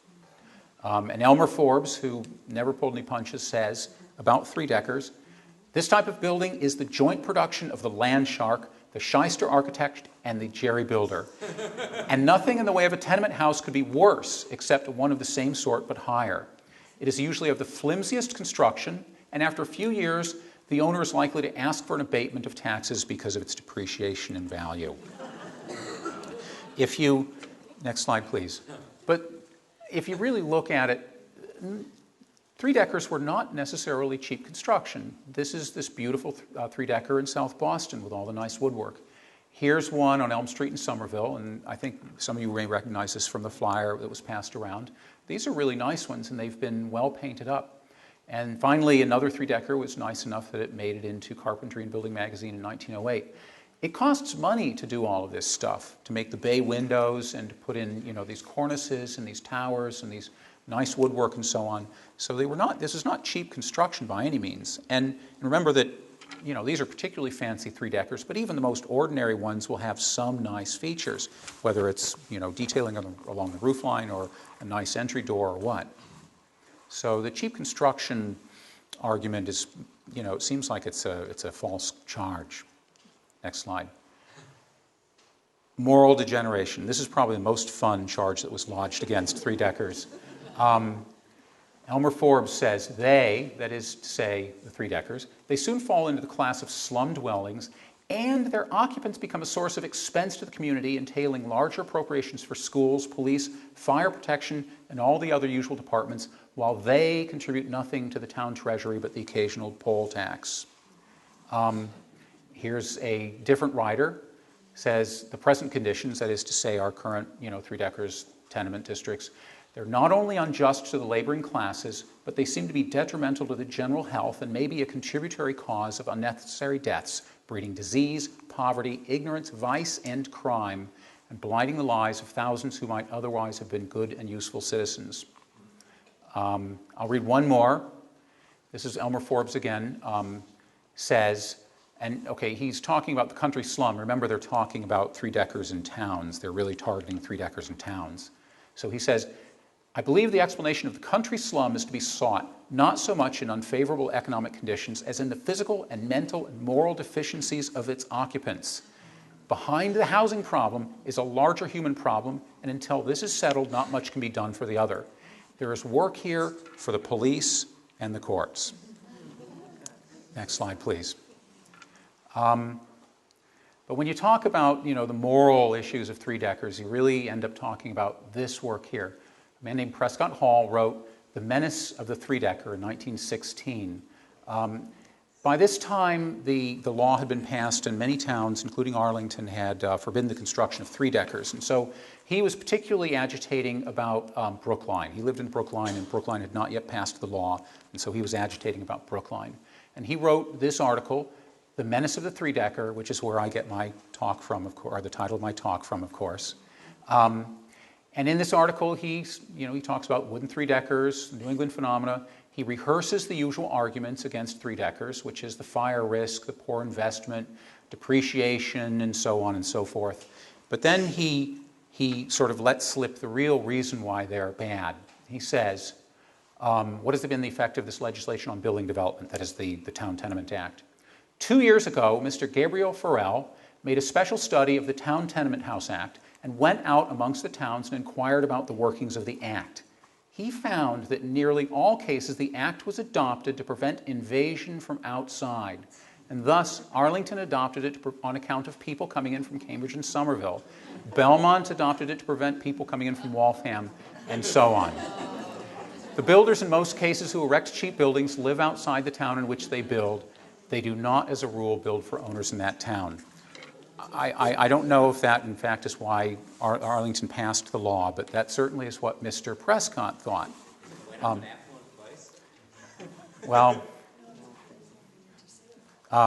And Elmer Forbes, who never pulled any punches, says about three-deckers, "This type of building is the joint production of the land shark, the shyster architect, and the jerry builder. And nothing in the way of a tenement house could be worse, except one of the same sort but higher. It is usually of the flimsiest construction, and after a few years, the owner is likely to ask for an abatement of taxes because of its depreciation in value." Next slide, please. But if you really look at it, three-deckers were not necessarily cheap construction. This is this beautiful three-decker in South Boston with all the nice woodwork. Here's one on Elm Street in Somerville, and I think some of you may recognize this from the flyer that was passed around. These are really nice ones, and they've been well painted up. And finally, another three-decker was nice enough that it made it into Carpentry and Building magazine in 1908. It costs money to do all of this stuff, to make the bay windows and to put in, these cornices and these towers and these nice woodwork and so on. So this is not cheap construction by any means. And remember that, these are particularly fancy three-deckers, but even the most ordinary ones will have some nice features, whether it's, detailing along the roof line or a nice entry door or what. So the cheap construction argument is, it seems like it's a false charge. Next slide. Moral degeneration. This is probably the most fun charge that was lodged against three-deckers. Elmer Forbes says that is to say the three-deckers, they soon fall into the class of slum dwellings, and their occupants become a source of expense to the community, entailing larger appropriations for schools, police, fire protection, and all the other usual departments, while they contribute nothing to the town treasury but the occasional poll tax. Here's a different writer, says the present conditions, that is to say our current, three-deckers, tenement districts, they're not only unjust to the laboring classes, but they seem to be detrimental to the general health and may be a contributory cause of unnecessary deaths, breeding disease, poverty, ignorance, vice, and crime, and blighting the lives of thousands who might otherwise have been good and useful citizens. I'll read one more. This is Elmer Forbes again, says, and okay, he's talking about the country slum. Remember, they're talking about three-deckers in towns. They're really targeting three-deckers in towns. So he says, I believe the explanation of the country slum is to be sought not so much in unfavorable economic conditions as in the physical and mental and moral deficiencies of its occupants. Behind the housing problem is a larger human problem, and until this is settled, not much can be done for the other. There is work here for the police and the courts. Next slide, please. But when you talk about, the moral issues of three-deckers, you really end up talking about this work here. A man named Prescott Hall wrote The Menace of the Three-Decker in 1916. By this time, the law had been passed, and many towns, including Arlington, had forbidden the construction of three-deckers. And so he was particularly agitating about Brookline. He lived in Brookline, and Brookline had not yet passed the law, and so he was agitating about Brookline. And he wrote this article, The Menace of the Three-Decker, which is where I get my talk from, or the title of my talk from, of course. And in this article, he talks about wooden three-deckers, New England phenomena. He rehearses the usual arguments against three-deckers, which is the fire risk, the poor investment, depreciation, and so on and so forth. But then he sort of lets slip the real reason why they're bad. He says, what has been the effect of this legislation on building development, that is the Town Tenement Act? 2 years ago, Mr. Gabriel Farrell made a special study of the Town Tenement House Act and went out amongst the towns and inquired about the workings of the Act. He found that in nearly all cases the Act was adopted to prevent invasion from outside, and thus Arlington adopted it on account of people coming in from Cambridge and Somerville. Belmont adopted it to prevent people coming in from Waltham, and so on. The builders in most cases who erect cheap buildings live outside the town in which they build. They do not, as a rule, build for owners in that town. I don't know if that, in fact, is why Arlington passed the law, but that certainly is what Mr. Prescott thought.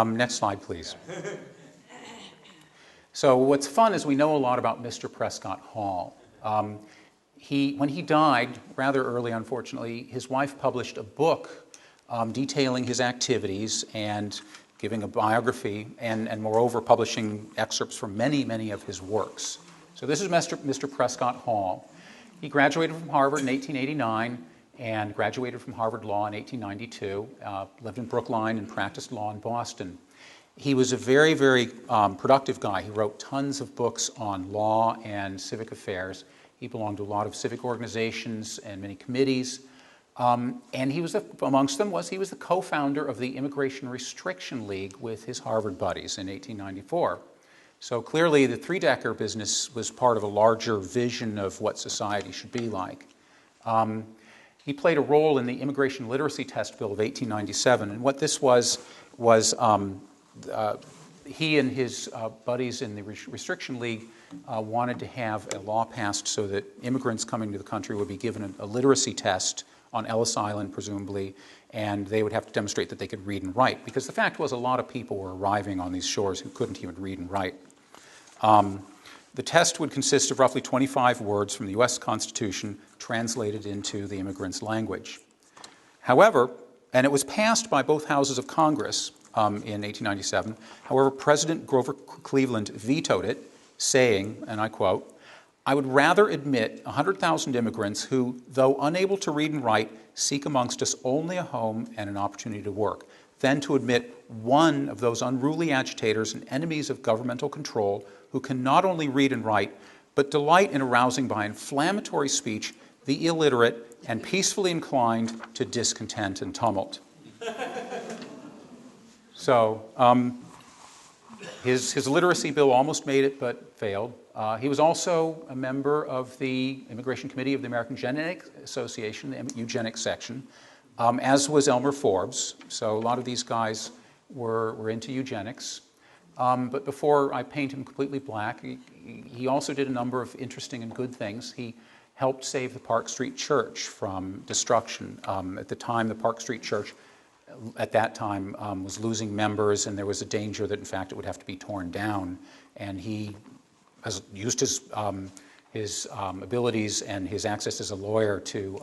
Next slide, please. So what's fun is we know a lot about Mr. Prescott Hall. When he died, rather early, unfortunately, his wife published a book detailing his activities and giving a biography, and moreover publishing excerpts from many, many of his works. So this is Mr. Prescott Hall. He graduated from Harvard in 1889 and graduated from Harvard Law in 1892, lived in Brookline and practiced law in Boston. He was a very, very productive guy. He wrote tons of books on law and civic affairs. He belonged to a lot of civic organizations and many committees. And he was amongst them he was the co-founder of the Immigration Restriction League with his Harvard buddies in 1894. So clearly the three-decker business was part of a larger vision of what society should be like. He played a role in the Immigration Literacy Test Bill of 1897, and what this was he and his buddies in the Restriction League wanted to have a law passed so that immigrants coming to the country would be given a literacy test on Ellis Island, presumably, and they would have to demonstrate that they could read and write, because the fact was a lot of people were arriving on these shores who couldn't even read and write. The test would consist of roughly 25 words from the U.S. Constitution translated into the immigrants' language. However, and it was passed by both houses of Congress in 1897, however, President Grover Cleveland vetoed it, saying, and I quote, "I would rather admit 100,000 immigrants who, though unable to read and write, seek amongst us only a home and an opportunity to work, than to admit one of those unruly agitators and enemies of governmental control who can not only read and write, but delight in arousing by inflammatory speech the illiterate and peacefully inclined to discontent and tumult." So his literacy bill almost made it, but failed. He was also a member of the Immigration Committee of the American Genetic Association, the eugenics section, as was Elmer Forbes. So a lot of these guys were into eugenics. But before I paint him completely black, he also did a number of interesting and good things. He helped save the Park Street Church from destruction. At the time, the Park Street Church, at that time, was losing members, and there was a danger that, in fact, it would have to be torn down. And he has used his abilities and his access as a lawyer to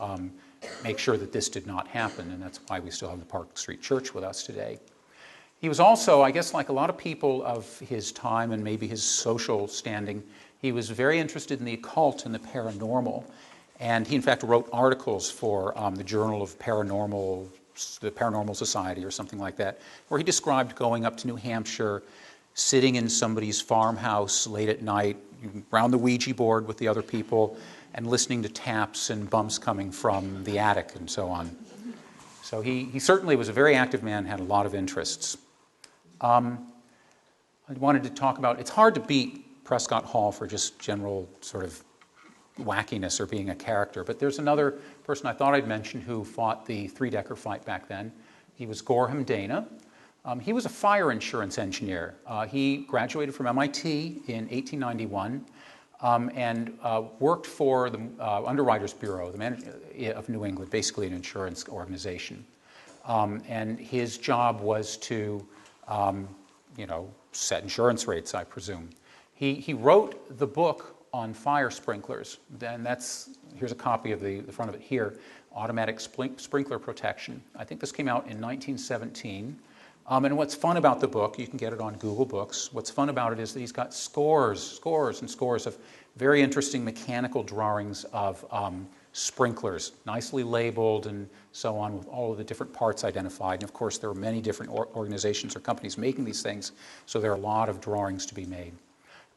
make sure that this did not happen, and that's why we still have the Park Street Church with us today. He was also, I guess, like a lot of people of his time and maybe his social standing, he was very interested in the occult and the paranormal. And he, in fact, wrote articles for the Journal of Paranormal, the Paranormal Society or something like that, where he described going up to New Hampshire, sitting in somebody's farmhouse late at night, around the Ouija board with the other people, and listening to taps and bumps coming from the attic and so on. So he certainly was a very active man, had a lot of interests. I wanted to talk about, it's hard to beat Prescott Hall for just general sort of wackiness or being a character, but there's another person I thought I'd mention who fought the three-decker fight back then. He was Gorham Dana. He was a fire insurance engineer. He graduated from MIT in 1891 and worked for the Underwriters Bureau of New England, basically an insurance organization. And his job was to set insurance rates, I presume. He wrote the book on fire sprinklers. Then here's a copy of the front of it here, Automatic Sprinkler Protection. I think this came out in 1917. And what's fun about the book, you can get it on Google Books, what's fun about it is that he's got scores and scores of very interesting mechanical drawings of sprinklers, nicely labeled and so on, with all of the different parts identified. And of course, there are many different organizations or companies making these things, so there are a lot of drawings to be made.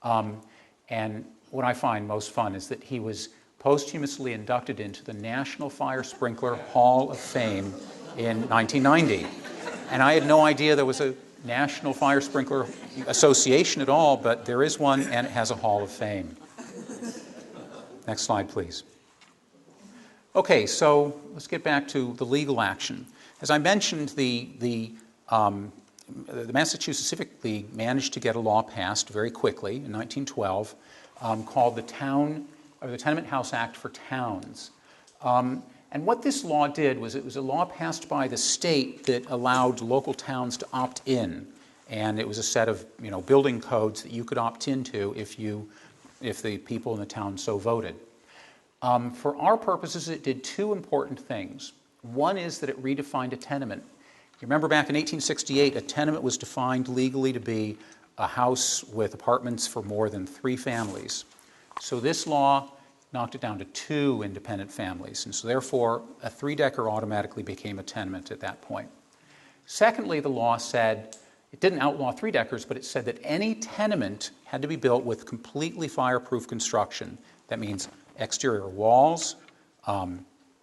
And what I find most fun is that he was posthumously inducted into the National Fire Sprinkler Hall of Fame in 1990. And I had no idea there was a National Fire Sprinkler Association at all, but there is one, and it has a Hall of Fame. Next slide, please. Okay, so let's get back to the legal action. As I mentioned, the Massachusetts Civic League managed to get a law passed very quickly in 1912 called the Tenement House Act for Towns. And what this law did was it was a law passed by the state that allowed local towns to opt in. And it was a set of building codes that you could opt into if the people in the town so voted. For our purposes, it did two important things. One is that it redefined a tenement. You remember back in 1868, a tenement was defined legally to be a house with apartments for more than 3 families. So this law knocked it down to 2 independent families, and so therefore a 3-decker automatically became a tenement at that point. Secondly, the law said, it didn't outlaw 3-deckers, but it said that any tenement had to be built with completely fireproof construction. That means exterior walls,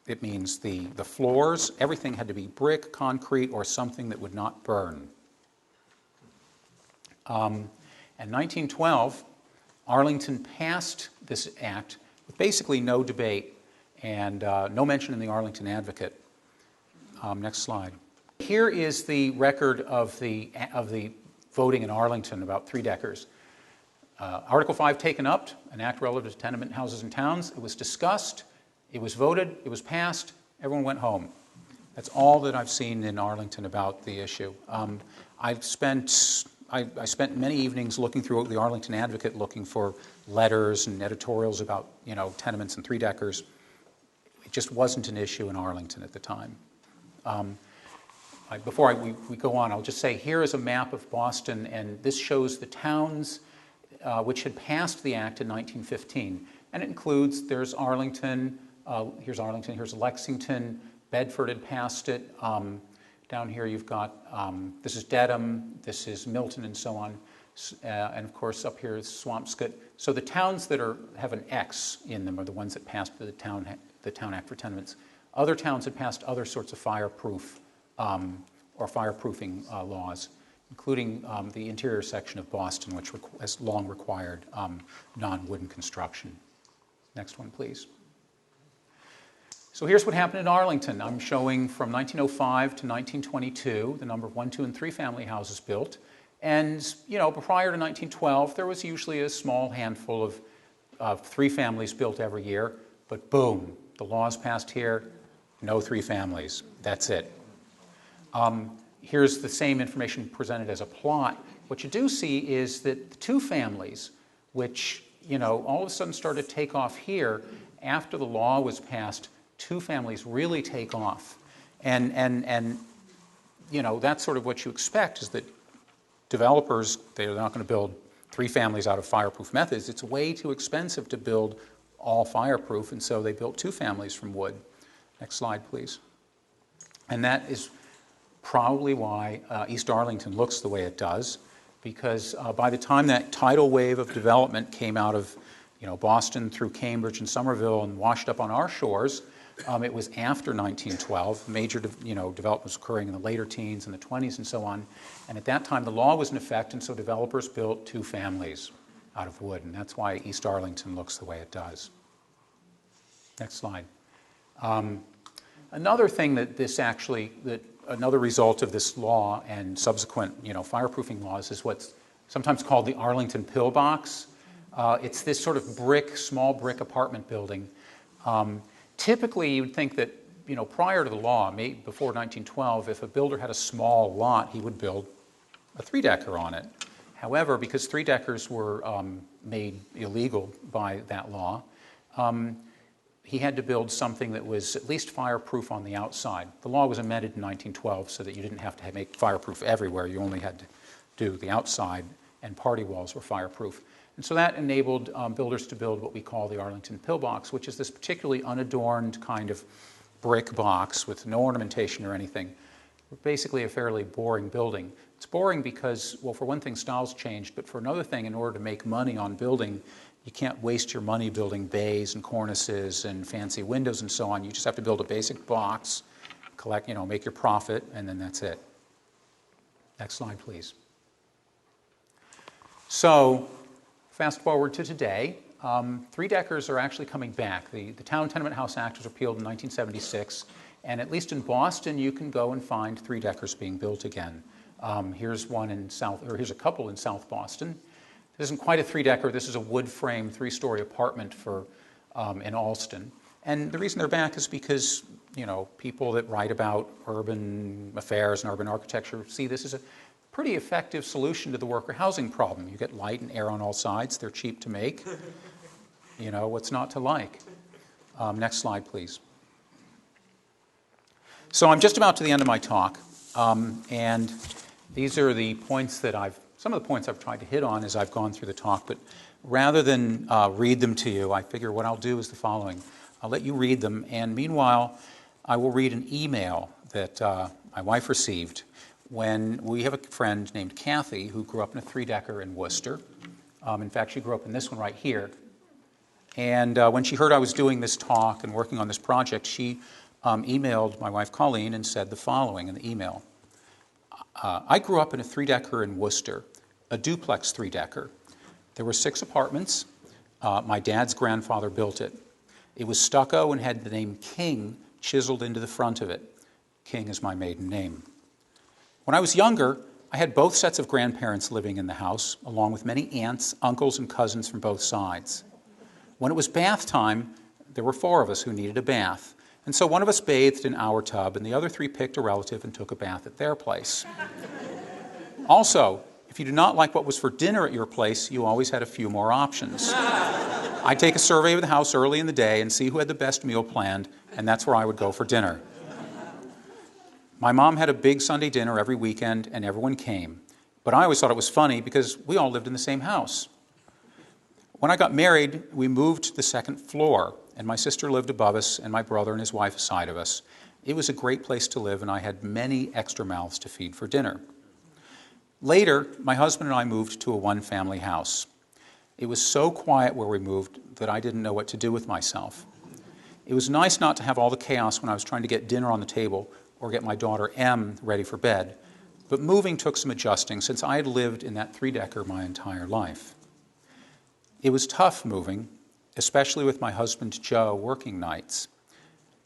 it means the floors, everything had to be brick, concrete, or something that would not burn. In 1912, Arlington passed this act with basically no debate and no mention in the Arlington Advocate. Next slide. Here is the record of the voting in Arlington about three-deckers. Article 5 taken up, an act relative to tenement houses and towns. It was discussed, it was voted, it was passed, everyone went home. That's all that I've seen in Arlington about the issue. I spent many evenings looking through the Arlington Advocate, looking for letters and editorials about, tenements and three-deckers. It just wasn't an issue in Arlington at the time. Before we go on, I'll just say here is a map of Boston, and this shows the towns which had passed the act in 1915. And it includes, there's Arlington, here's Lexington, Bedford had passed it. Down here you've got, this is Dedham, this is Milton, and so on. And of course up here is Swampscott. So the towns that have an X in them are the ones that passed the Town Act for tenements. Other towns had passed other sorts of fireproof or fireproofing laws, including the interior section of Boston, which has long required non-wooden construction. Next one, please. So here's what happened in Arlington. I'm showing from 1905 to 1922 the number of 1, 2, and 3 family houses built. And, prior to 1912, there was usually a small handful of 3 families built every year. But boom, the laws passed here, no 3 families. That's it. Here's the same information presented as a plot. What you do see is that the 2 families, which, all of a sudden started to take off here after the law was passed, 2 families really take off. And that's sort of what you expect, is that developers, they're not going to build 3 families out of fireproof methods. It's way too expensive to build all fireproof, and so they built 2 families from wood. Next slide, please. And that is probably why East Arlington looks the way it does, because by the time that tidal wave of development came out of Boston through Cambridge and Somerville and washed up on our shores, it was after 1912. Major development was occurring in the later teens and the 20s and so on. And at that time, the law was in effect, and so developers built 2 families out of wood. And that's why East Arlington looks the way it does. Next slide. Another thing another result of this law and subsequent fireproofing laws is what's sometimes called the Arlington pillbox. It's this sort of small brick apartment building. Typically, you'd think that, prior to the law, before 1912, if a builder had a small lot, he would build a 3-decker on it. However, because 3-deckers were made illegal by that law, he had to build something that was at least fireproof on the outside. The law was amended in 1912 so that you didn't have to make fireproof everywhere. You only had to do the outside, and party walls were fireproof. And so that enabled builders to build what we call the Arlington pillbox, which is this particularly unadorned kind of brick box with no ornamentation or anything. Basically a fairly boring building. It's boring because, well, for one thing, styles changed, but for another thing, in order to make money on building, you can't waste your money building bays and cornices and fancy windows and so on. You just have to build a basic box, collect, make your profit, and then that's it. Next slide, please. So, fast forward to today. 3-deckers are actually coming back. The Town Tenement House Act was repealed in 1976, and at least in Boston, you can go and find 3-deckers being built again. Here's a couple in South Boston. This isn't quite a 3-decker. This is a wood-frame 3-story apartment in Allston. And the reason they're back is because, people that write about urban affairs and urban architecture see this as a pretty effective solution to the worker housing problem. You get light and air on all sides. They're cheap to make. What's not to like? Next slide, please. So I'm just about to the end of my talk, and these are the points some of the points I've tried to hit on as I've gone through the talk, but rather than read them to you, I figure what I'll do is the following. I'll let you read them, and meanwhile, I will read an email that my wife received when we have a friend named Kathy who grew up in a 3-decker in Worcester. In fact, she grew up in this one right here. And when she heard I was doing this talk and working on this project, she emailed my wife Colleen and said the following in the email. I grew up in a 3-decker in Worcester, a duplex 3-decker. There were 6 apartments. My dad's grandfather built it. It was stucco and had the name King chiseled into the front of it. King is my maiden name. When I was younger, I had both sets of grandparents living in the house, along with many aunts, uncles, and cousins from both sides. When it was bath time, there were 4 of us who needed a bath. And so one of us bathed in our tub, and the other 3 picked a relative and took a bath at their place. Also, if you do not like what was for dinner at your place, you always had a few more options. I'd take a survey of the house early in the day and see who had the best meal planned, and that's where I would go for dinner. My mom had a big Sunday dinner every weekend, and everyone came. But I always thought it was funny because we all lived in the same house. When I got married, we moved to the 2nd floor, and my sister lived above us and my brother and his wife aside of us. It was a great place to live, and I had many extra mouths to feed for dinner. Later, my husband and I moved to a one-family house. It was so quiet where we moved that I didn't know what to do with myself. It was nice not to have all the chaos when I was trying to get dinner on the table or get my daughter Em ready for bed, but moving took some adjusting since I had lived in that 3-decker my entire life. It was tough moving, especially with my husband Joe working nights.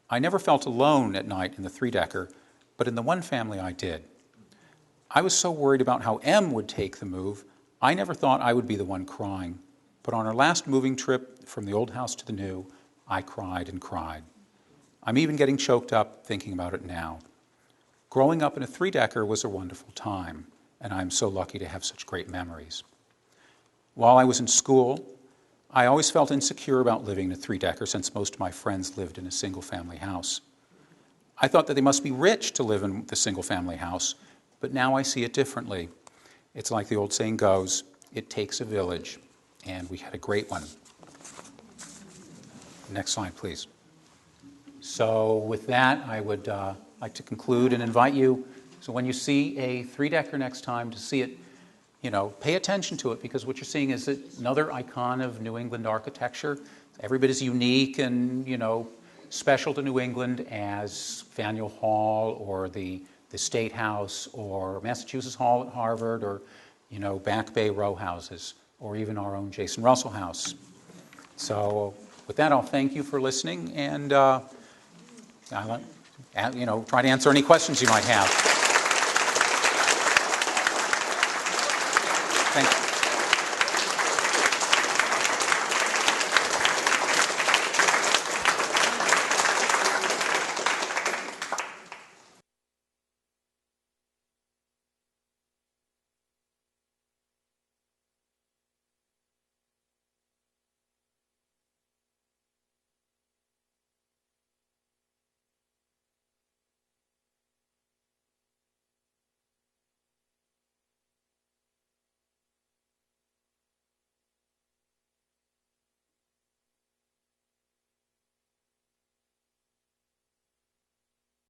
I never felt alone at night in the 3-decker, but in the one family I did. I was so worried about how Em would take the move, I never thought I would be the one crying. But on our last moving trip from the old house to the new, I cried and cried. I'm even getting choked up thinking about it now. Growing up in a 3-decker was a wonderful time, and I'm so lucky to have such great memories. While I was in school, I always felt insecure about living in a 3-decker since most of my friends lived in a single-family house. I thought that they must be rich to live in the single-family house, but now I see it differently. It's like the old saying goes, it takes a village, and we had a great one. Next slide, please. So with that, I would like to conclude and invite you, so when you see a 3-decker next time, to see it, pay attention to it, because what you're seeing is another icon of New England architecture. Every bit as unique and, special to New England as Faneuil Hall or the State House or Massachusetts Hall at Harvard or, Back Bay row houses or even our own Jason Russell House. So with that, I'll thank you for listening, and I'll, try to answer any questions you might have. Thank you.